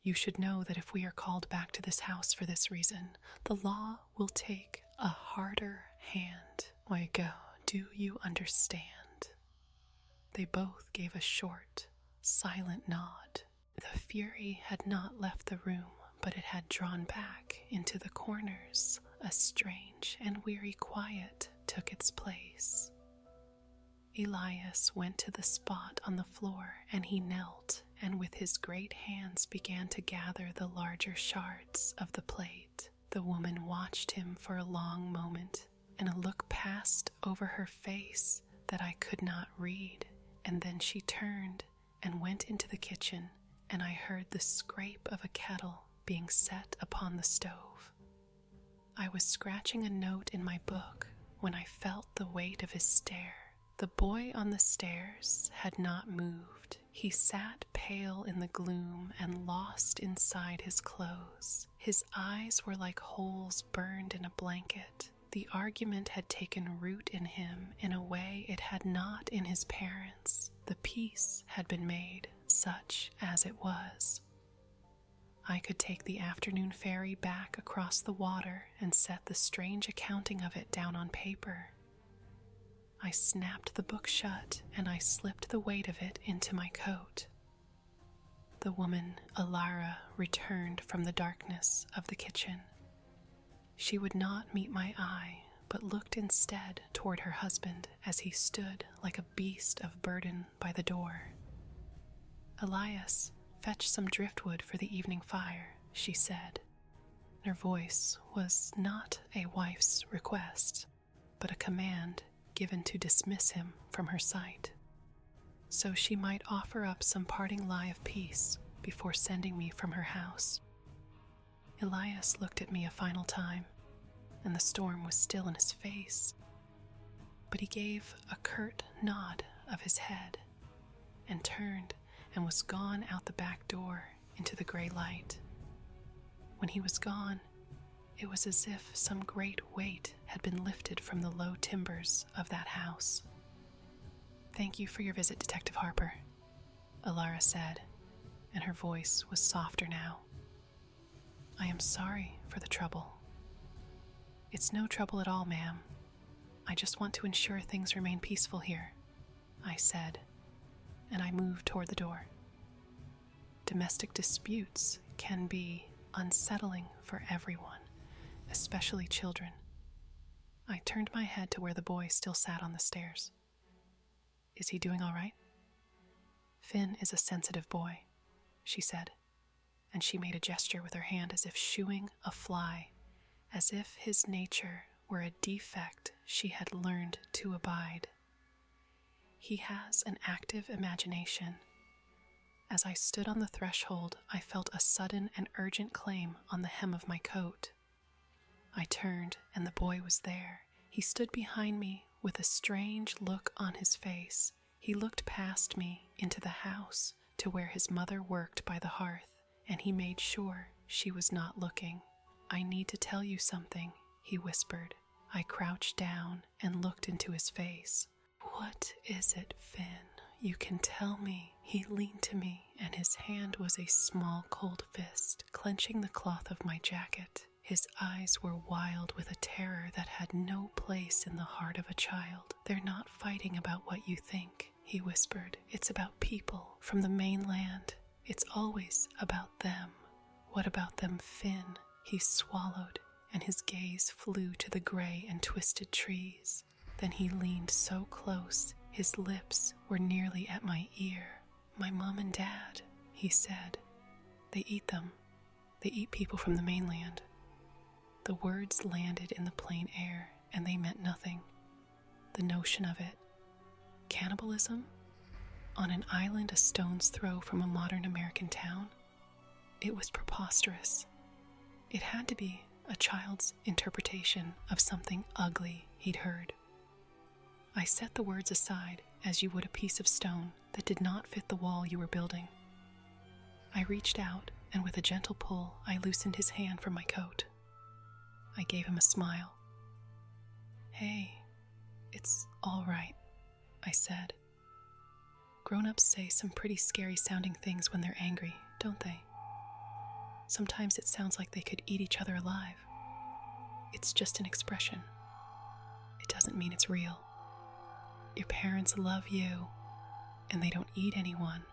You should know that if we are called back to this house for this reason, the law will take a harder hand. Oigo, do you understand?" They both gave a short, silent nod. The fury had not left the room, but it had drawn back into the corners. A strange and weary quiet took its place. Elias went to the spot on the floor, and he knelt, and with his great hands began to gather the larger shards of the plate. The woman watched him for a long moment, and a look passed over her face that I could not read, and then she turned and went into the kitchen, and I heard the scrape of a kettle being set upon the stove. I was scratching a note in my book when I felt the weight of his stare. The boy on the stairs had not moved. He sat pale in the gloom and lost inside his clothes. His eyes were like holes burned in a blanket. The argument had taken root in him in a way it had not in his parents. The peace had been made, such as it was. I could take the afternoon ferry back across the water and set the strange accounting of it down on paper. I snapped the book shut and I slipped the weight of it into my coat. The woman, Ilara, returned from the darkness of the kitchen. She would not meet my eye, but looked instead toward her husband as he stood like a beast of burden by the door. "Elias, fetch some driftwood for the evening fire," she said. Her voice was not a wife's request, but a command given to dismiss him from her sight, so she might offer up some parting lie of peace before sending me from her house. Elias looked at me a final time, and the storm was still in his face, but he gave a curt nod of his head and turned and was gone out the back door into the gray light. When he was gone, It was as if some great weight had been lifted from the low timbers of that house. "Thank you for your visit, Detective Harper," Alara said, and her voice was softer now. "I am sorry for the trouble." "It's no trouble at all, ma'am. I just want to ensure things remain peaceful here," I said, and I moved toward the door. Domestic disputes can be unsettling for everyone, especially children. I turned my head to where the boy still sat on the stairs. "Is he doing all right?" "Finn is a sensitive boy," she said, and she made a gesture with her hand as if shooing a fly, as if his nature were a defect she had learned to abide. "He has an active imagination." As I stood on the threshold, I felt a sudden and urgent claim on the hem of my coat. I turned, and the boy was there. He stood behind me with a strange look on his face. He looked past me into the house to where his mother worked by the hearth, and he made sure she was not looking. "I need to tell you something," he whispered. I crouched down and looked into his face. "What is it, Finn? You can tell me." He leaned to me, and his hand was a small cold fist, clenching the cloth of my jacket. His eyes were wild with a terror that had no place in the heart of a child. "They're not fighting about what you think," he whispered. "It's about people from the mainland. It's always about them." "What about them, Finn?" He swallowed, and his gaze flew to the gray and twisted trees. Then he leaned so close, his lips were nearly at my ear. "My mom and dad," he said. "They eat them. They eat people from the mainland." The words landed in the plain air, and they meant nothing. The notion of it. Cannibalism? On an island a stone's throw from a modern American town? It was preposterous. It had to be a child's interpretation of something ugly he'd heard. I set the words aside as you would a piece of stone that did not fit the wall you were building. I reached out, and with a gentle pull, I loosened his hand from my coat. I gave him a smile. "Hey, it's all right," I said. "Grown-ups say some pretty scary-sounding things when they're angry, don't they? Sometimes it sounds like they could eat each other alive. It's just an expression. It doesn't mean it's real. Your parents love you, and they don't eat anyone.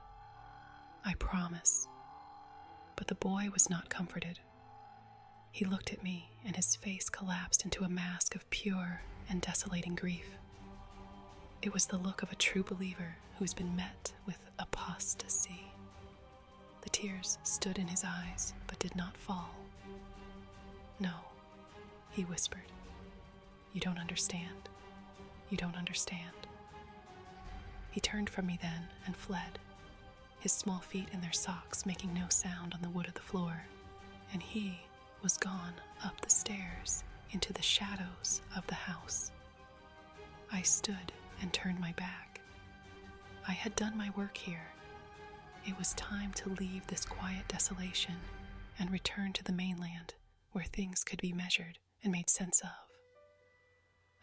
I promise." But the boy was not comforted. He looked at me, and his face collapsed into a mask of pure and desolating grief. It was the look of a true believer who's been met with apostasy. The tears stood in his eyes, but did not fall. "No," he whispered. "You don't understand. You don't understand." He turned from me then and fled, his small feet in their socks making no sound on the wood of the floor, and he was gone up the stairs into the shadows of the house. I stood and turned my back. I had done my work here. It was time to leave this quiet desolation and return to the mainland where things could be measured and made sense of.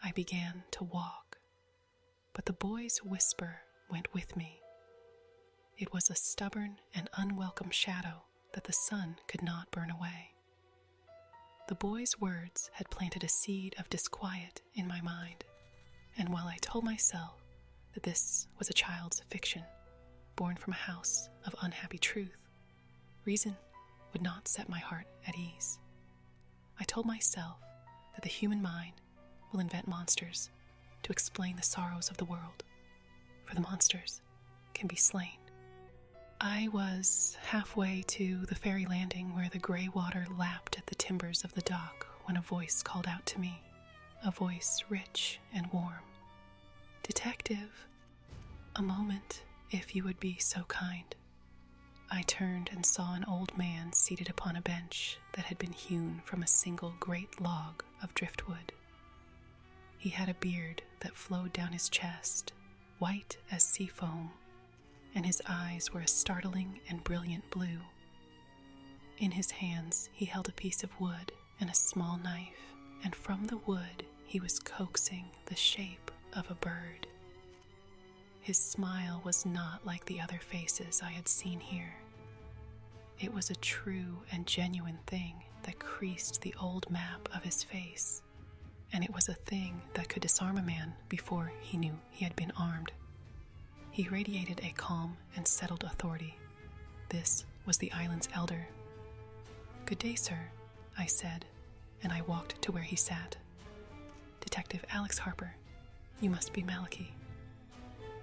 I began to walk, but the boy's whisper went with me. It was a stubborn and unwelcome shadow that the sun could not burn away. The boy's words had planted a seed of disquiet in my mind, and while I told myself that this was a child's fiction, born from a house of unhappy truth, reason would not set my heart at ease. I told myself that the human mind will invent monsters to explain the sorrows of the world, for the monsters can be slain. I was halfway to the ferry landing where the gray water lapped at the timbers of the dock when a voice called out to me, a voice rich and warm. "Detective, a moment, if you would be so kind." I turned and saw an old man seated upon a bench that had been hewn from a single great log of driftwood. He had a beard that flowed down his chest, white as sea foam, and his eyes were a startling and brilliant blue. In his hands he held a piece of wood and a small knife, and from the wood he was coaxing the shape of a bird. His smile was not like the other faces I had seen here. It was a true and genuine thing that creased the old map of his face, and it was a thing that could disarm a man before he knew he had been armed. He radiated a calm and settled authority. This was the island's elder. "Good day, sir," I said, and I walked to where he sat. "Detective Alex Harper, you must be Malachi."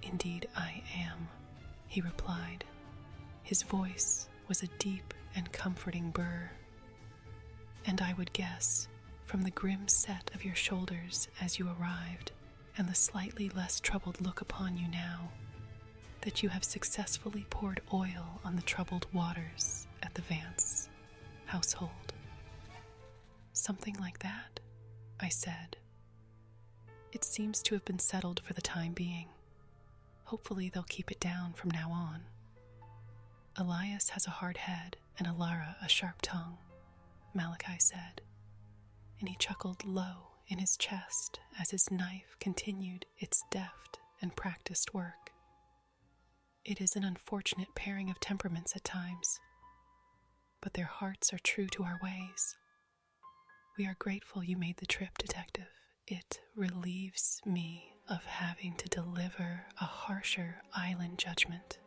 "Indeed I am," he replied. His voice was a deep and comforting burr. "And I would guess, from the grim set of your shoulders as you arrived, and the slightly less troubled look upon you now, that you have successfully poured oil on the troubled waters at the Vance household." "Something like that," I said. "It seems to have been settled for the time being. Hopefully they'll keep it down from now on. Elias has a hard head and Alara a sharp tongue," Malachi said, and he chuckled low in his chest as his knife continued its deft and practiced work. "It is an unfortunate pairing of temperaments at times, but their hearts are true to our ways. We are grateful you made the trip, Detective. It relieves me of having to deliver a harsher island judgment."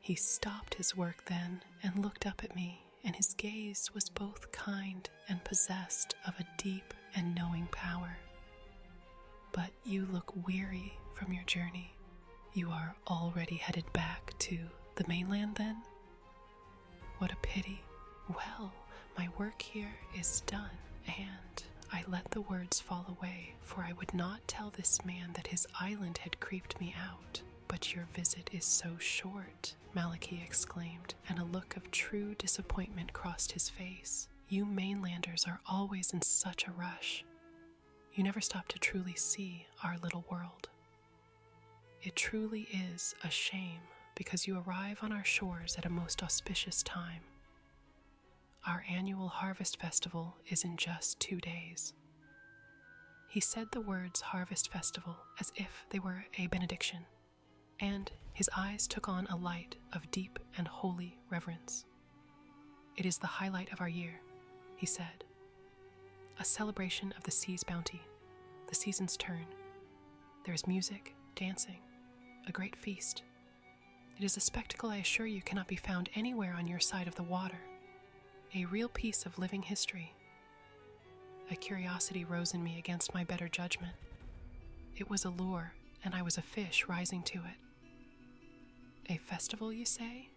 He stopped his work then and looked up at me, and his gaze was both kind and possessed of a deep and knowing power. "But you look weary from your journey. You are already headed back to the mainland then? What a pity. Well, my work here is done," and I let the words fall away, for I would not tell this man that his island had creeped me out. "But your visit is so short," Malachi exclaimed, and a look of true disappointment crossed his face. "You mainlanders are always in such a rush. You never stop to truly see our little world. It truly is a shame because you arrive on our shores at a most auspicious time. Our annual harvest festival is in just 2 days." He said the words Harvest Festival as if they were a benediction, and his eyes took on a light of deep and holy reverence. "It is the highlight of our year," he said. "A celebration of the sea's bounty, the season's turn. There is music, dancing, a great feast. It is a spectacle I assure you cannot be found anywhere on your side of the water. A real piece of living history." A curiosity rose in me against my better judgment. It was a lure, and I was a fish rising to it. "A festival, you say?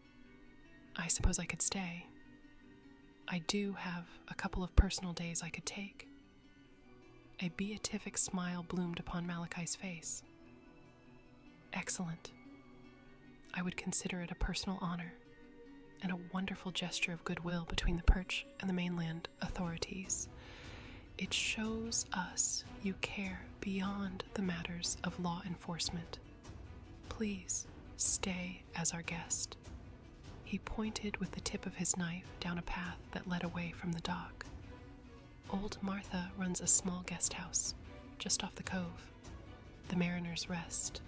I suppose I could stay. I do have a couple of personal days I could take." A beatific smile bloomed upon Malachi's face. "Excellent. I would consider it a personal honor and a wonderful gesture of goodwill between the Perch and the mainland authorities. It shows us you care beyond the matters of law enforcement. Please stay as our guest." He pointed with the tip of his knife down a path that led away from the dock. "Old Martha runs a small guest house just off the cove, the Mariner's Rest.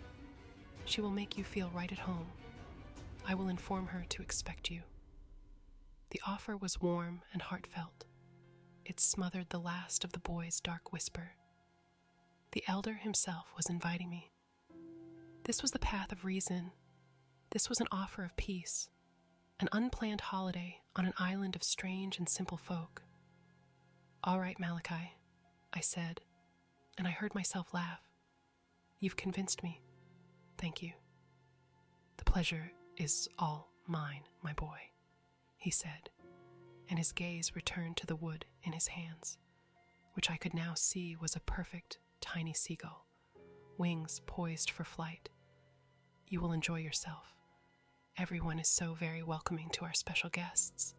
She will make you feel right at home. I will inform her to expect you." The offer was warm and heartfelt. It smothered the last of the boy's dark whisper. The elder himself was inviting me. This was the path of reason. This was an offer of peace, an unplanned holiday on an island of strange and simple folk. "All right, Malachi," I said, and I heard myself laugh. "You've convinced me. Thank you." "The pleasure is all mine, my boy," he said, and his gaze returned to the wood in his hands, which I could now see was a perfect tiny seagull, wings poised for flight. "You will enjoy yourself. Everyone is so very welcoming to our special guests."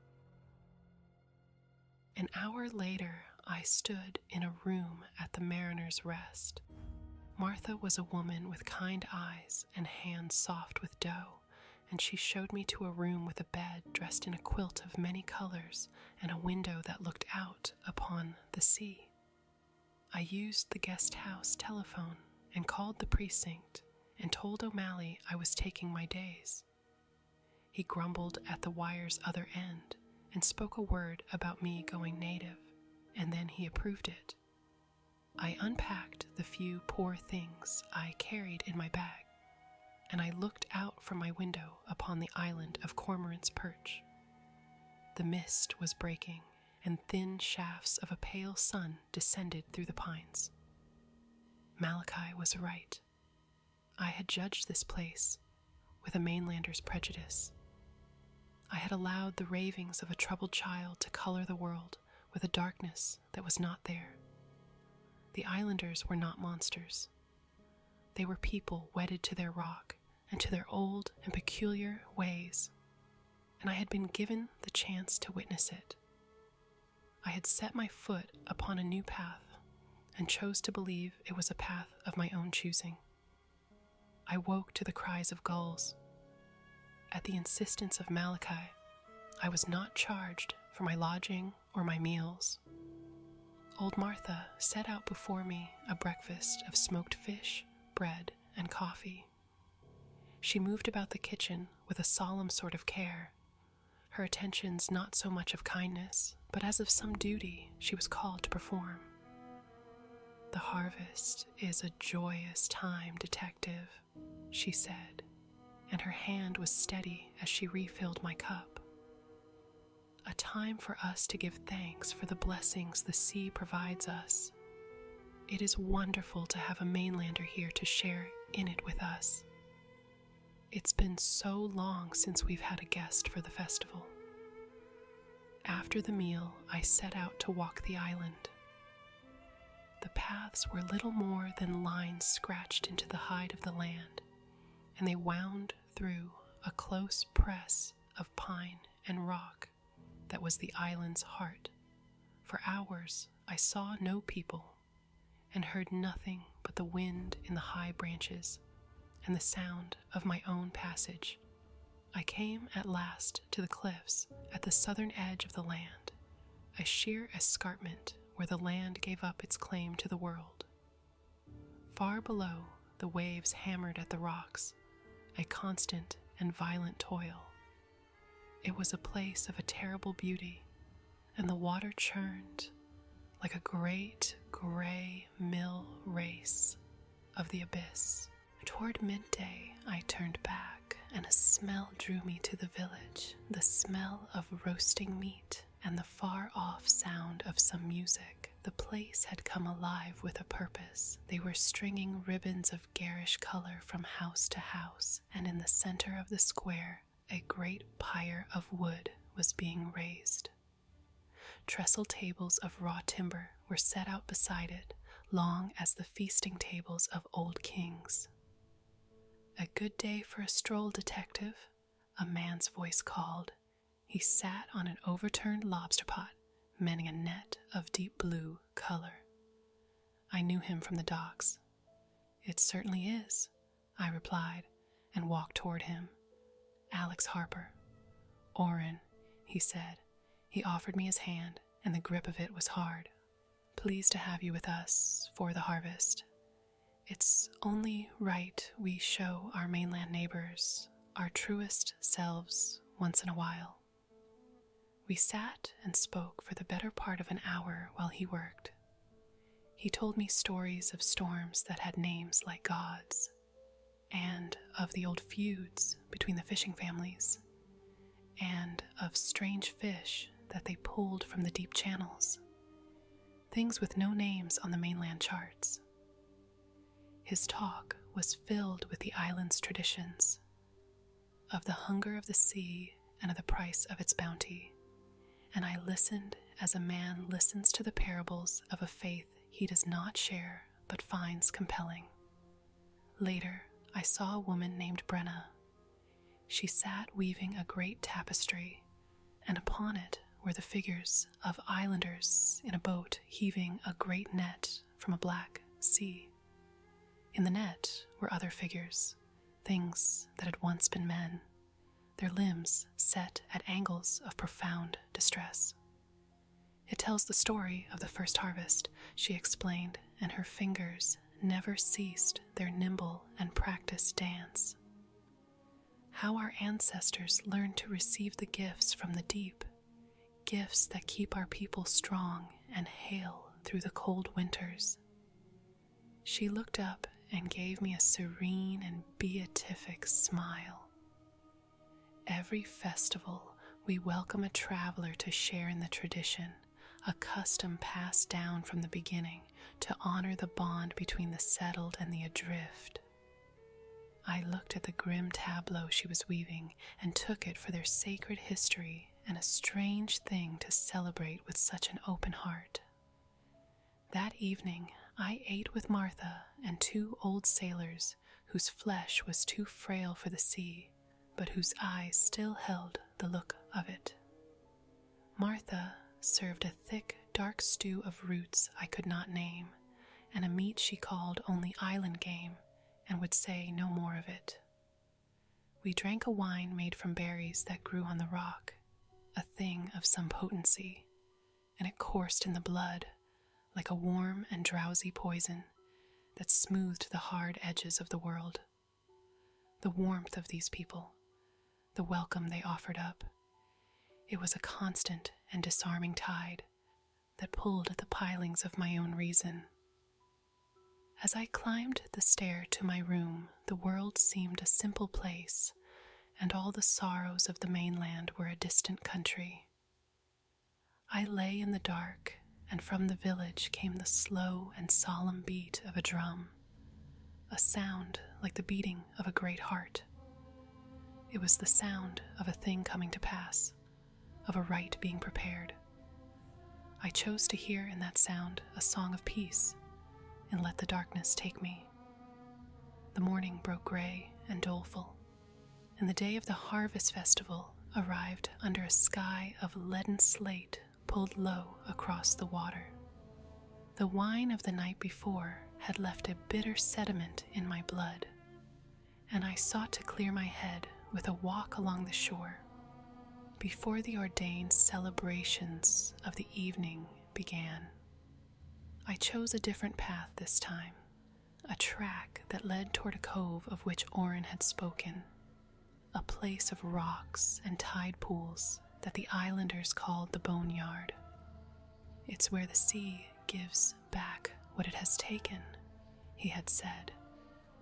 An hour later, I stood in a room at the Mariner's Rest. Martha was a woman with kind eyes and hands soft with dough, and she showed me to a room with a bed dressed in a quilt of many colors and a window that looked out upon the sea. I used the guest house telephone and called the precinct and told O'Malley I was taking my days. He grumbled at the wire's other end and spoke a word about me going native, and then he approved it. I unpacked the few poor things I carried in my bag, and I looked out from my window upon the island of Cormorant's Perch. The mist was breaking, and thin shafts of a pale sun descended through the pines. Malachi was right. I had judged this place with a mainlander's prejudice. I had allowed the ravings of a troubled child to color the world with a darkness that was not there. The islanders were not monsters. They were people wedded to their rock and to their old and peculiar ways, and I had been given the chance to witness it. I had set my foot upon a new path and chose to believe it was a path of my own choosing. I woke to the cries of gulls. At the insistence of Malachi, I was not charged for my lodging or my meals. Old Martha set out before me a breakfast of smoked fish, bread, and coffee. She moved about the kitchen with a solemn sort of care, her attentions not so much of kindness, but as of some duty she was called to perform. "The harvest is a joyous time, detective," she said, and her hand was steady as she refilled my cup. "A time for us to give thanks for the blessings the sea provides us. It is wonderful to have a mainlander here to share in it with us. It's been so long since we've had a guest for the festival." After the meal, I set out to walk the island. The paths were little more than lines scratched into the hide of the land, and they wound through a close press of pine and rock that was the island's heart. For hours I saw no people and heard nothing but the wind in the high branches and the sound of my own passage. I came at last to the cliffs at the southern edge of the land, a sheer escarpment where the land gave up its claim to the world. Far below, the waves hammered at the rocks, a constant and violent toil. It was a place of a terrible beauty, and the water churned like a great gray mill race of the abyss. Toward midday, I turned back, and a smell drew me to the village, the smell of roasting meat and the far-off sound of some music. The place had come alive with a purpose. They were stringing ribbons of garish color from house to house, and in the center of the square, a great pyre of wood was being raised. Trestle tables of raw timber were set out beside it, long as the feasting tables of old kings. "A good day for a stroll, detective," a man's voice called. He sat on an overturned lobster pot, mending a net of deep blue color. I knew him from the docks. "It certainly is," I replied, and walked toward him. "Alex Harper." "Orrin," he said. He offered me his hand, and the grip of it was hard. "Pleased to have you with us for the harvest. It's only right we show our mainland neighbors our truest selves once in a while." We sat and spoke for the better part of an hour while he worked. He told me stories of storms that had names like gods, and of the old feuds between the fishing families, and of strange fish that they pulled from the deep channels, things with no names on the mainland charts. His talk was filled with the island's traditions, of the hunger of the sea and of the price of its bounty, and I listened as a man listens to the parables of a faith he does not share but finds compelling. Later, I saw a woman named Brenna. She sat weaving a great tapestry, and upon it were the figures of islanders in a boat heaving a great net from a black sea. In the net were other figures, things that had once been men, their limbs set at angles of profound distress. It tells the story of the first harvest, she explained, and her fingers never ceased their nimble and practiced dance. How our ancestors learned to receive the gifts from the deep, gifts that keep our people strong and hale through the cold winters. She looked up and gave me a serene and beatific smile. Every festival, we welcome a traveler to share in the tradition, a custom passed down from the beginning to honor the bond between the settled and the adrift. I looked at the grim tableau she was weaving and took it for their sacred history and a strange thing to celebrate with such an open heart. That evening, I ate with Martha and 2 old sailors whose flesh was too frail for the sea, but whose eyes still held the look of it. Martha served a thick, dark stew of roots I could not name, and a meat she called only island game, and would say no more of it. We drank a wine made from berries that grew on the rock, a thing of some potency, and it coursed in the blood like a warm and drowsy poison that smoothed the hard edges of the world. The warmth of these people, the welcome they offered up, it was a constant and disarming tide that pulled at the pilings of my own reason. As I climbed the stair to my room, the world seemed a simple place, and all the sorrows of the mainland were a distant country. I lay in the dark, and from the village came the slow and solemn beat of a drum, a sound like the beating of a great heart. It was the sound of a thing coming to pass, of a rite being prepared. I chose to hear in that sound a song of peace, and let the darkness take me. The morning broke gray and doleful, and the day of the harvest festival arrived under a sky of leaden slate pulled low across the water. The wine of the night before had left a bitter sediment in my blood, and I sought to clear my head with a walk along the shore before the ordained celebrations of the evening began. I chose a different path this time, a track that led toward a cove of which Oren had spoken, a place of rocks and tide pools that the islanders called the Boneyard. It's where the sea gives back what it has taken, he had said,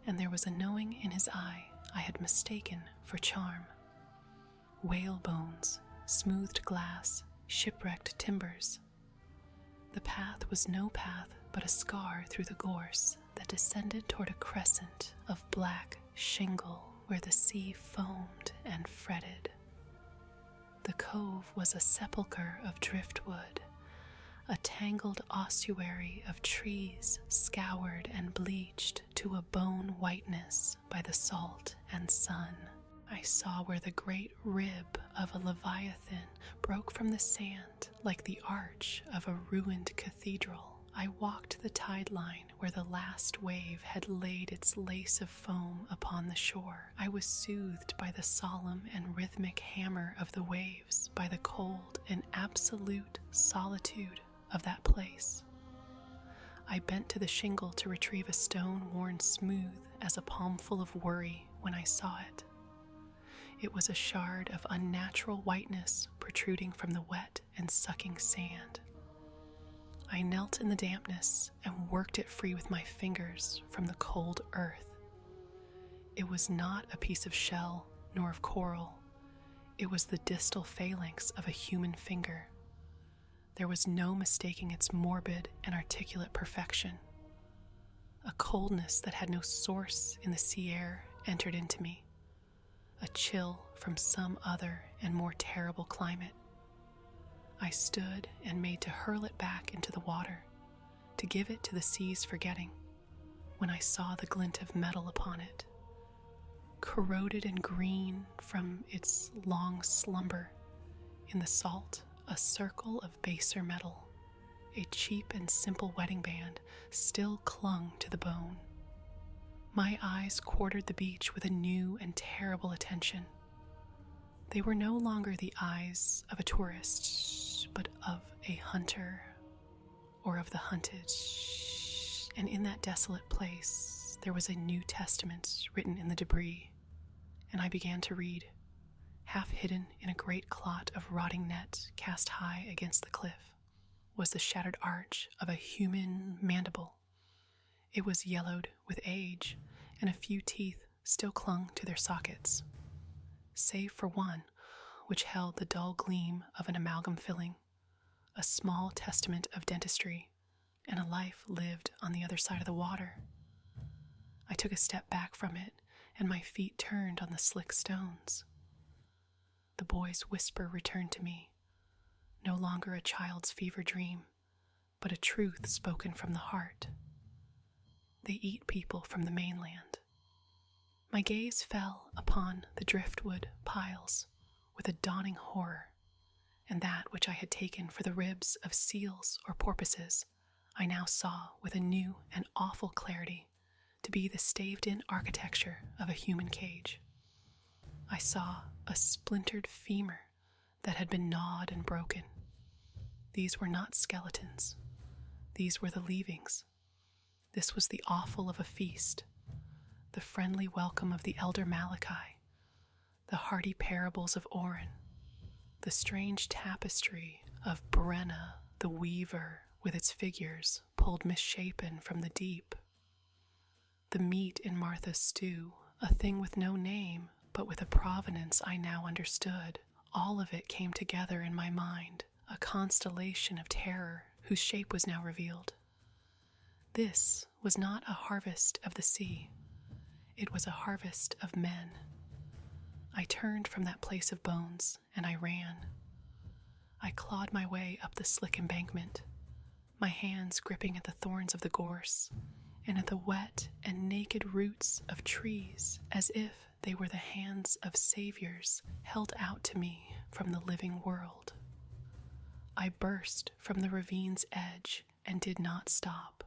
and there was a knowing in his eye I had mistaken for charm. Whale bones, smoothed glass, shipwrecked timbers. The path was no path but a scar through the gorse that descended toward a crescent of black shingle where the sea foamed and fretted. The cove was a sepulchre of driftwood, a tangled ossuary of trees scoured and bleached to a bone whiteness by the salt and sun. I saw where the great rib of a leviathan broke from the sand like the arch of a ruined cathedral. I walked the tide line where the last wave had laid its lace of foam upon the shore. I was soothed by the solemn and rhythmic hammer of the waves, by the cold and absolute solitude of that place. I bent to the shingle to retrieve a stone worn smooth as a palmful of worry when I saw it. It was a shard of unnatural whiteness protruding from the wet and sucking sand. I knelt in the dampness and worked it free with my fingers from the cold earth. It was not a piece of shell nor of coral. It was the distal phalanx of a human finger. There was no mistaking its morbid and articulate perfection. A coldness that had no source in the sea air entered into me, a chill from some other and more terrible climate. I stood and made to hurl it back into the water, to give it to the sea's forgetting, when I saw the glint of metal upon it, corroded and green from its long slumber. In the salt, a circle of baser metal, a cheap and simple wedding band, still clung to the bone. My eyes quartered the beach with a new and terrible attention. They were no longer the eyes of a tourist, but of a hunter, or of the hunted. And in that desolate place, there was a New Testament written in the debris, and I began to read, half hidden in a great clot of rotting net cast high against the cliff, was the shattered arch of a human mandible. It was yellowed with age, and a few teeth still clung to their sockets, save for one which held the dull gleam of an amalgam filling, a small testament of dentistry, and a life lived on the other side of the water. I took a step back from it, and my feet turned on the slick stones. The boy's whisper returned to me, no longer a child's fever dream, but a truth spoken from the heart. They eat people from the mainland. My gaze fell upon the driftwood piles with a dawning horror, and that which I had taken for the ribs of seals or porpoises, I now saw with a new and awful clarity to be the staved-in architecture of a human cage. I saw a splintered femur that had been gnawed and broken. These were not skeletons. These were the leavings. This was the offal of a feast, the friendly welcome of the elder Malachi, the hearty parables of Oren, the strange tapestry of Brenna the weaver with its figures pulled misshapen from the deep, the meat in Martha's stew, a thing with no name, but with a provenance I now understood. All of it came together in my mind, a constellation of terror whose shape was now revealed. This was not a harvest of the sea. It was a harvest of men. I turned from that place of bones, and I ran. I clawed my way up the slick embankment, my hands gripping at the thorns of the gorse and at the wet and naked roots of trees, as if they were the hands of saviors held out to me from the living world. I burst from the ravine's edge and did not stop.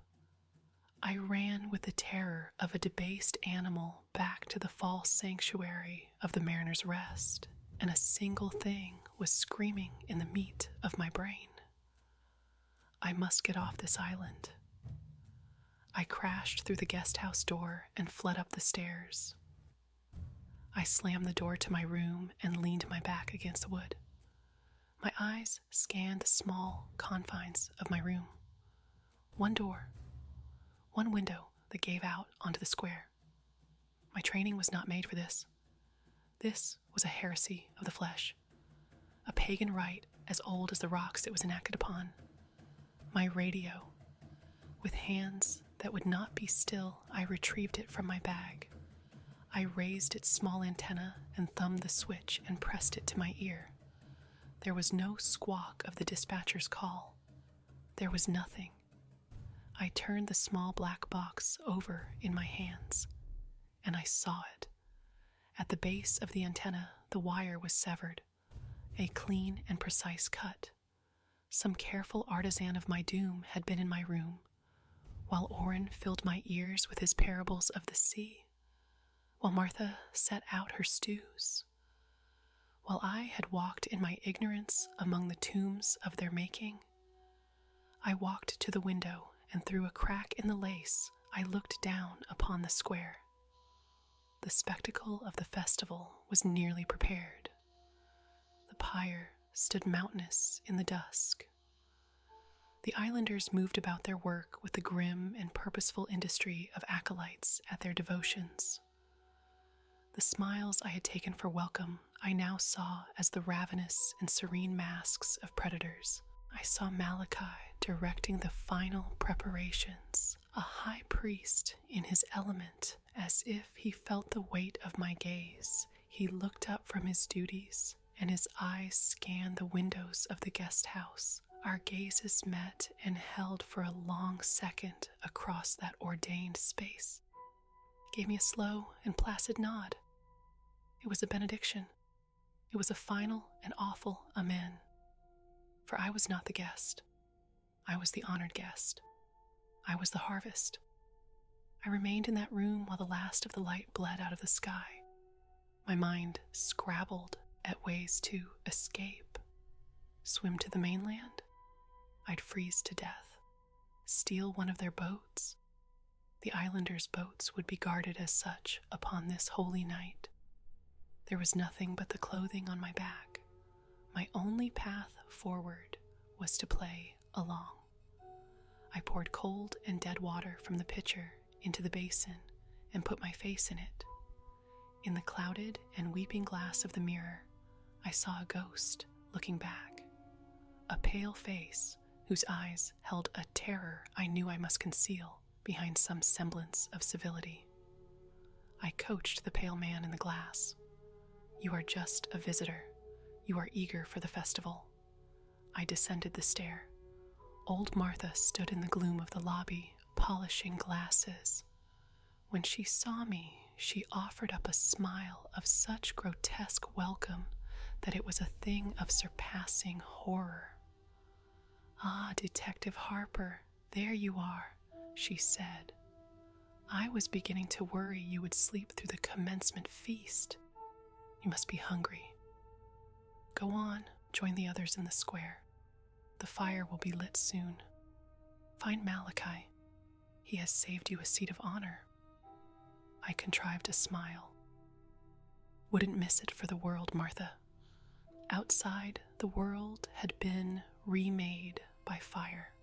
I ran with the terror of a debased animal back to the false sanctuary of the Mariner's Rest, and a single thing was screaming in the meat of my brain. I must get off this island. I crashed through the guest house door and fled up the stairs. I slammed the door to my room and leaned my back against the wood. My eyes scanned the small confines of my room. One door, one window that gave out onto the square. My training was not made for this. This was a heresy of the flesh, a pagan rite as old as the rocks it was enacted upon. My radio. With hands that would not be still, I retrieved it from my bag. I raised its small antenna and thumbed the switch and pressed it to my ear. There was no squawk of the dispatcher's call. There was nothing. I turned the small black box over in my hands, and I saw it. At the base of the antenna, the wire was severed, a clean and precise cut. Some careful artisan of my doom had been in my room, while Oren filled my ears with his parables of the sea, while Martha set out her stews, while I had walked in my ignorance among the tombs of their making. I walked to the window, and through a crack in the lace, I looked down upon the square. The spectacle of the festival was nearly prepared. The pyre stood mountainous in the dusk. The islanders moved about their work with the grim and purposeful industry of acolytes at their devotions. The smiles I had taken for welcome I now saw as the ravenous and serene masks of predators. I saw Malachi directing the final preparations, a high priest in his element, as if he felt the weight of my gaze. He looked up from his duties, and his eyes scanned the windows of the guest house. Our gazes met and held for a long second across that ordained space. He gave me a slow and placid nod. It was a benediction. It was a final and awful amen. For I was not the guest. I was the honored guest. I was the harvest. I remained in that room while the last of the light bled out of the sky. My mind scrabbled at ways to escape. Swim to the mainland? I'd freeze to death. Steal one of their boats? The islanders' boats would be guarded as such upon this holy night. There was nothing but the clothing on my back. My only path forward was to play along. I poured cold and dead water from the pitcher into the basin and put my face in it. In the clouded and weeping glass of the mirror, I saw a ghost looking back. A pale face whose eyes held a terror I knew I must conceal behind some semblance of civility. I coached the pale man in the glass. "You are just a visitor. You are eager for the festival." I descended the stair. Old Martha stood in the gloom of the lobby, polishing glasses. When she saw me, she offered up a smile of such grotesque welcome that it was a thing of surpassing horror. "Ah, Detective Harper, there you are," she said. "I was beginning to worry you would sleep through the commencement feast. You must be hungry. Go on, join the others in the square. The fire will be lit soon. Find Malachi. He has saved you a seat of honor." I contrived a smile. "Wouldn't miss it for the world, Martha." Outside, the world had been remade by fire.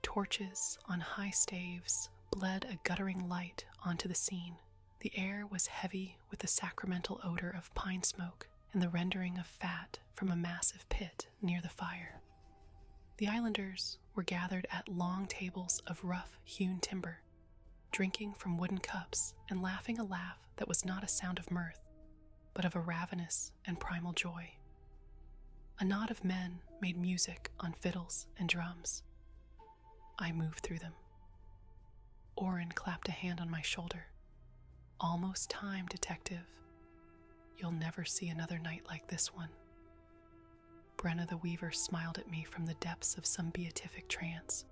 Torches on high staves bled a guttering light onto the scene. The air was heavy with the sacramental odor of pine smoke and the rendering of fat from a massive pit near the fire. The islanders were gathered at long tables of rough-hewn timber, drinking from wooden cups and laughing a laugh that was not a sound of mirth, but of a ravenous and primal joy. A knot of men made music on fiddles and drums. I moved through them. Orrin clapped a hand on my shoulder. "Almost time, detective. You'll never see another night like this one." Brenna the Weaver smiled at me from the depths of some beatific trance.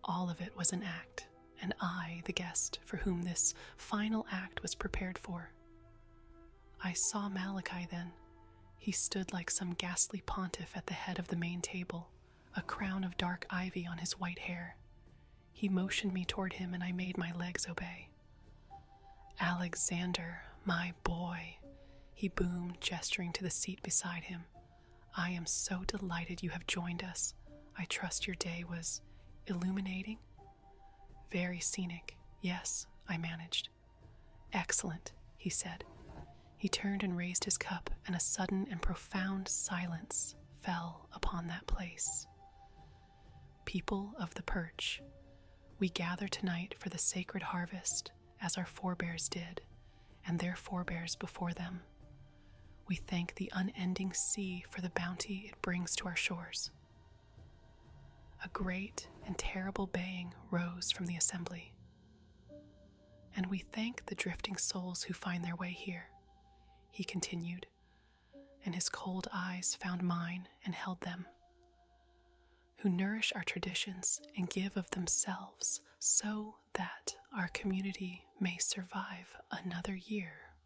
All of it was an act, and I the guest for whom this final act was prepared for. I saw Malachi then. He stood like some ghastly pontiff at the head of the main table, a crown of dark ivy on his white hair. He motioned me toward him, and I made my legs obey. "Alexander, my boy," he boomed, gesturing to the seat beside him. "I am so delighted you have joined us. I trust your day was illuminating?" "Very scenic, yes," I managed. "Excellent," he said. He turned and raised his cup, and a sudden and profound silence fell upon that place. "People of the Perch, we gather tonight for the sacred harvest, as our forebears did, and their forebears before them. We thank the unending sea for the bounty it brings to our shores." A great and terrible baying rose from the assembly. "And we thank the drifting souls who find their way here," he continued, and his cold eyes found mine and held them, "who nourish our traditions and give of themselves so that our community may survive another year."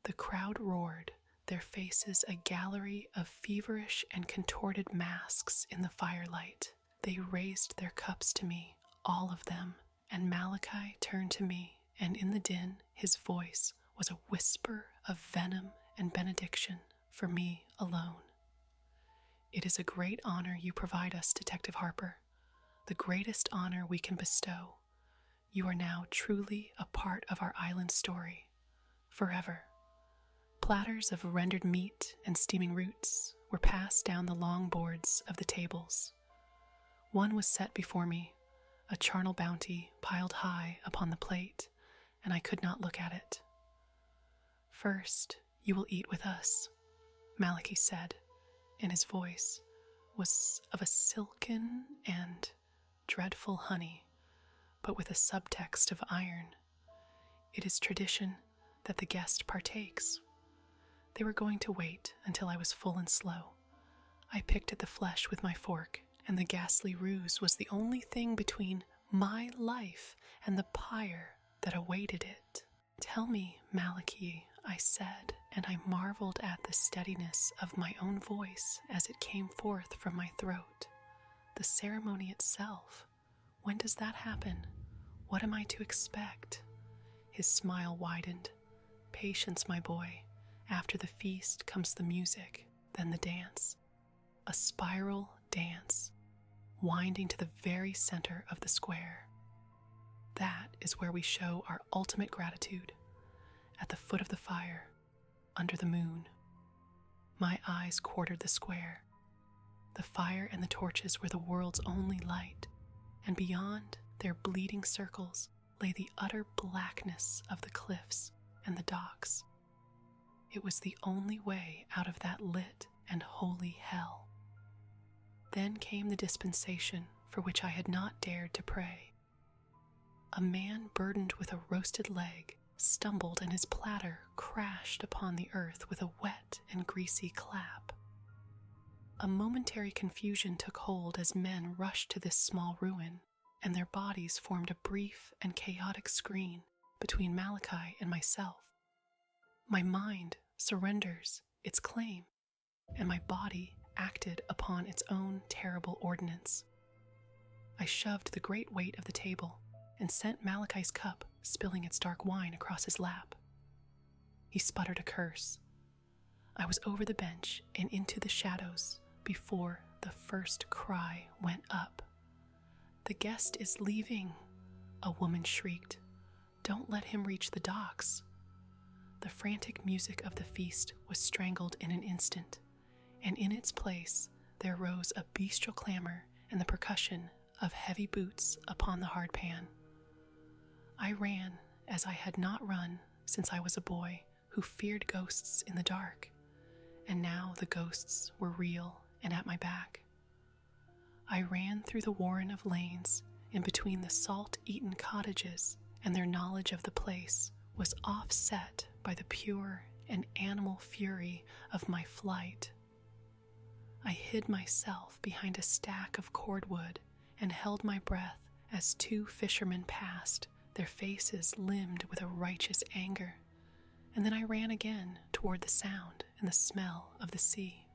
The crowd roared, their faces a gallery of feverish and contorted masks in the firelight. They raised their cups to me, all of them, and Malachi turned to me, and in the din, his voice was a whisper of venom and benediction for me alone. "It is a great honor you provide us, Detective Harper, the greatest honor we can bestow. You are now truly a part of our island story, forever." Platters of rendered meat and steaming roots were passed down the long boards of the tables. One was set before me, a charnel bounty piled high upon the plate, and I could not look at it. "First, you will eat with us," Malachi said, and his voice was of a silken and dreadful honey, but with a subtext of iron. "It is tradition that the guest partakes." They were going to wait until I was full and slow. I picked at the flesh with my fork, and the ghastly ruse was the only thing between my life and the pyre that awaited it. "Tell me, Malachi," I said, and I marveled at the steadiness of my own voice as it came forth from my throat. The ceremony itself, when does that happen? What am I to expect? His smile widened. Patience, my boy. After the feast comes the music, then the dance. A spiral dance, winding to the very center of the square. That is where we show our ultimate gratitude, at the foot of the fire, under the moon. My eyes quartered the square. The fire and the torches were the world's only light, and beyond their bleeding circles lay the utter blackness of the cliffs and the docks. It was the only way out of that lit and holy hell. Then came the dispensation for which I had not dared to pray. A man burdened with a roasted leg stumbled, and his platter crashed upon the earth with a wet and greasy clap. A momentary confusion took hold as men rushed to this small ruin, and their bodies formed a brief and chaotic screen between Malachi and myself. My mind surrenders its claim, and my body acted upon its own terrible ordinance. I shoved the great weight of the table and sent Malachi's cup spilling its dark wine across his lap. He sputtered a curse. I was over the bench and into the shadows before the first cry went up. "The guest is leaving," a woman shrieked. "Don't let him reach the docks." The frantic music of the feast was strangled in an instant, and in its place there rose a bestial clamor and the percussion of heavy boots upon the hard pan. I ran as I had not run since I was a boy who feared ghosts in the dark, and now the ghosts were real and at my back. I ran through the warren of lanes in between the salt-eaten cottages, and their knowledge of the place was offset by the pure and animal fury of my flight. I hid myself behind a stack of cordwood and held my breath as two fishermen passed, their faces limned with a righteous anger, and then I ran again toward the sound and the smell of the sea.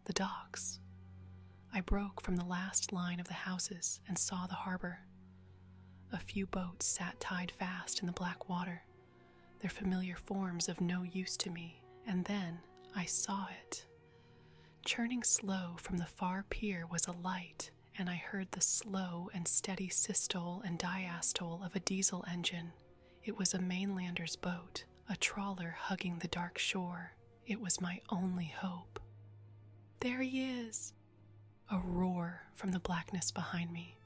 The docks. I broke from the last line of the houses and saw the harbor. A few boats sat tied fast in the black water, their familiar forms of no use to me, and then I saw it. Churning slow from the far pier was a light, and I heard the slow and steady systole and diastole of a diesel engine. It was a mainlander's boat, a trawler hugging the dark shore. It was my only hope. "There he is!" A roar from the blackness behind me.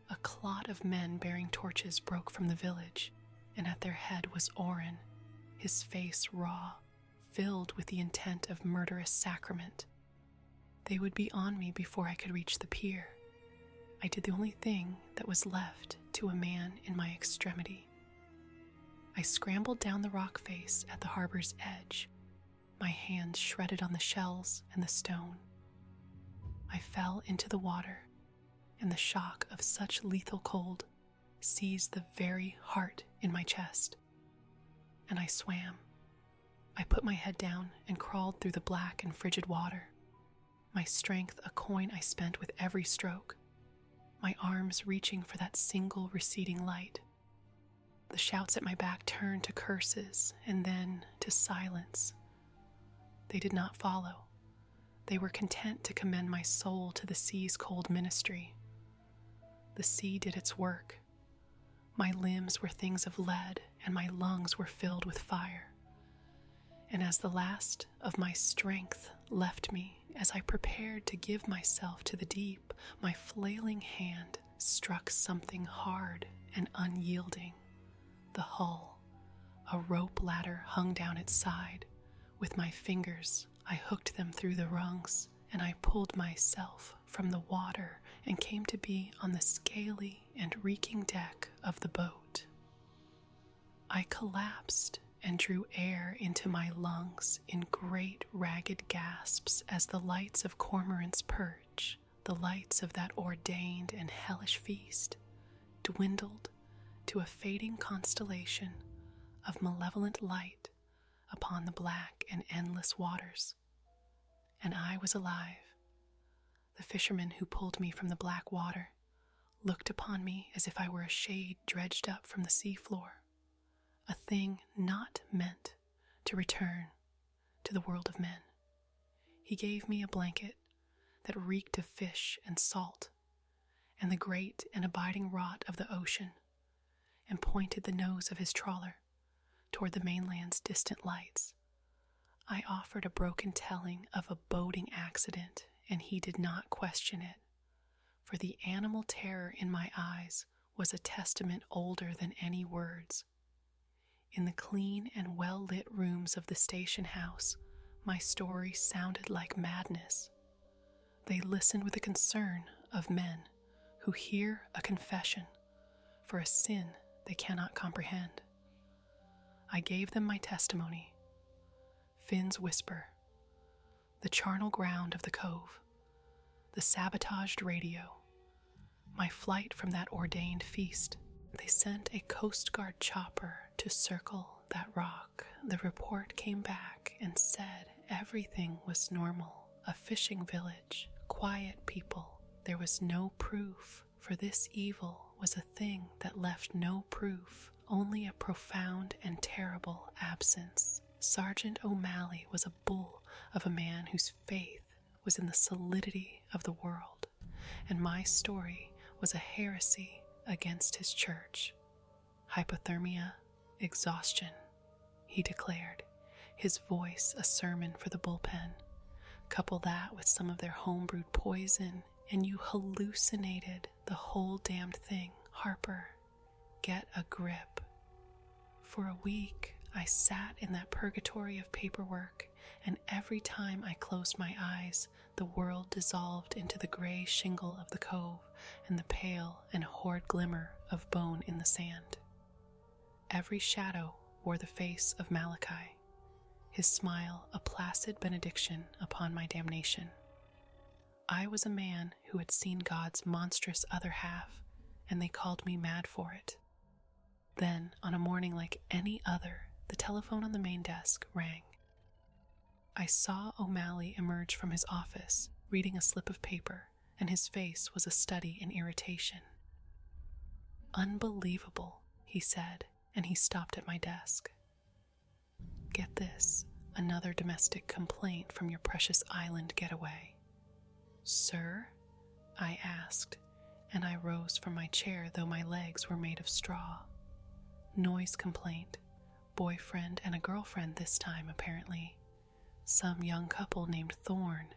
A clot of men bearing torches broke from the village, and at their head was Oren, his face raw, filled with the intent of murderous sacrament. They would be on me before I could reach the pier. I did the only thing that was left to a man in my extremity. I scrambled down the rock face at the harbor's edge, my hands shredded on the shells and the stone. I fell into the water, and the shock of such lethal cold seized the very heart in my chest, and I swam. I put my head down and crawled through the black and frigid water, my strength a coin I spent with every stroke, my arms reaching for that single receding light. The shouts at my back turned to curses and then to silence. They did not follow. They were content to commend my soul to the sea's cold ministry. The sea did its work. My limbs were things of lead, and my lungs were filled with fire. And as the last of my strength left me, as I prepared to give myself to the deep, my flailing hand struck something hard and unyielding. The hull. A rope ladder hung down its side. With my fingers, I hooked them through the rungs, and I pulled myself from the water and came to be on the scaly and reeking deck of the boat. I collapsed and drew air into my lungs in great ragged gasps as the lights of Cormorant's Perch, the lights of that ordained and hellish feast, dwindled to a fading constellation of malevolent light upon the black and endless waters. And I was alive. The fisherman who pulled me from the black water looked upon me as if I were a shade dredged up from the seafloor, a thing not meant to return to the world of men. He gave me a blanket that reeked of fish and salt and the great and abiding rot of the ocean, and pointed the nose of his trawler toward the mainland's distant lights. I offered a broken telling of a boating accident, and he did not question it, for the animal terror in my eyes was a testament older than any words. In the clean and well-lit rooms of the station house, my story sounded like madness. They listened with the concern of men who hear a confession for a sin they cannot comprehend. I gave them my testimony: Finn's whisper, the charnel ground of the cove, the sabotaged radio, my flight from that ordained feast. They sent a Coast Guard chopper to circle that rock. The report came back and said everything was normal. A fishing village, quiet people. There was no proof, for this evil was a thing that left no proof, only a profound and terrible absence. Sergeant O'Malley was a bull of a man whose faith was in the solidity of the world, and my story was a heresy against his church. Hypothermia, exhaustion, he declared, his voice a sermon for the bullpen. Couple that with some of their homebrewed poison, and you hallucinated the whole damned thing. Harper, get a grip. For a week, I sat in that purgatory of paperwork, and every time I closed my eyes, the world dissolved into the gray shingle of the cove and the pale and horrid glimmer of bone in the sand. Every shadow wore the face of Malachi, his smile a placid benediction upon my damnation. I was a man who had seen God's monstrous other half, and they called me mad for it. Then, on a morning like any other, the telephone on the main desk rang. I saw O'Malley emerge from his office, reading a slip of paper, and his face was a study in irritation. "Unbelievable," he said, and he stopped at my desk. "Get this, another domestic complaint from your precious island getaway." "Sir?" I asked, and I rose from my chair, though my legs were made of straw. "Noise complaint. Boyfriend and a girlfriend this time, apparently. Some young couple named Thorne.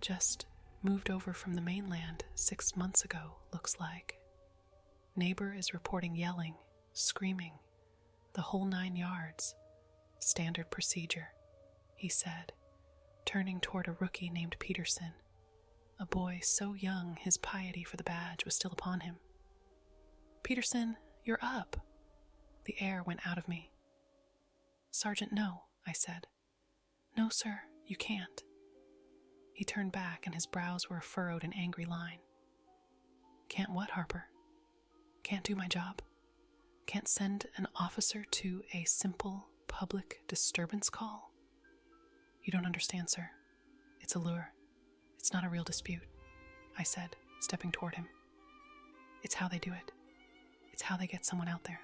Just moved over from the mainland 6 months ago, looks like. Neighbor is reporting yelling, screaming, the whole 9 yards. Standard procedure," he said, turning toward a rookie named Peterson, a boy so young his piety for the badge was still upon him. "Peterson, you're up." The air went out of me. "Sergeant, no," I said. "No, sir, you can't." He turned back and his brows were furrowed in angry line. "Can't what, Harper? Can't do my job? Can't send an officer to a simple public disturbance call?" "You don't understand, sir. It's a lure. It's not a real dispute," I said, stepping toward him. "It's how they do it. It's how they get someone out there.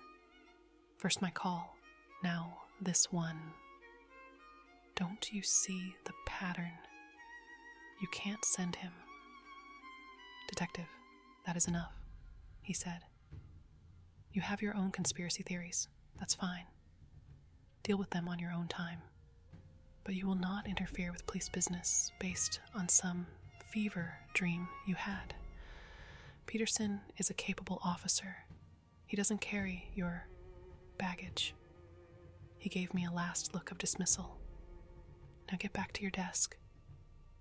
First my call, now this one. Don't you see the pattern? You can't send him." "Detective, that is enough," he said. "You have your own conspiracy theories. That's fine. Deal with them on your own time. But you will not interfere with police business based on some fever dream you had. Peterson is a capable officer. He doesn't carry your baggage." He gave me a last look of dismissal. "Now get back to your desk."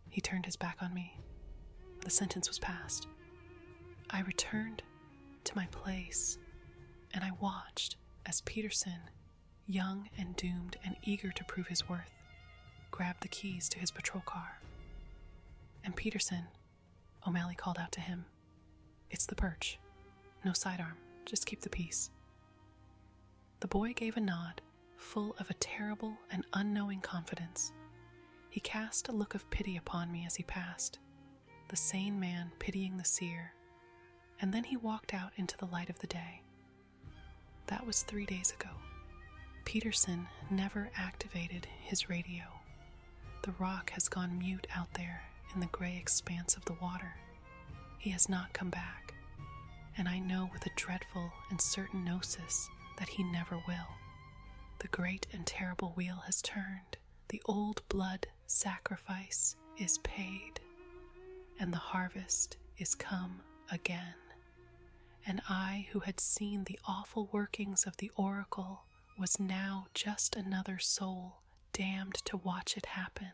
He turned his back on me. The sentence was passed. I returned to my place, and I watched as Peterson, young and doomed and eager to prove his worth, grabbed the keys to his patrol car. "And Peterson," O'Malley called out to him, "it's the perch. No sidearm, just keep the peace." The boy gave a nod, full of a terrible and unknowing confidence. He cast a look of pity upon me as he passed, the sane man pitying the seer, and then he walked out into the light of the day. That was 3 days ago. Peterson never activated his radio. The rock has gone mute out there in the gray expanse of the water. He has not come back, and I know with a dreadful and certain gnosis that he never will. The great and terrible wheel has turned. The old blood sacrifice is paid, and the harvest is come again. And I, who had seen the awful workings of the oracle, was now just another soul damned to watch it happen.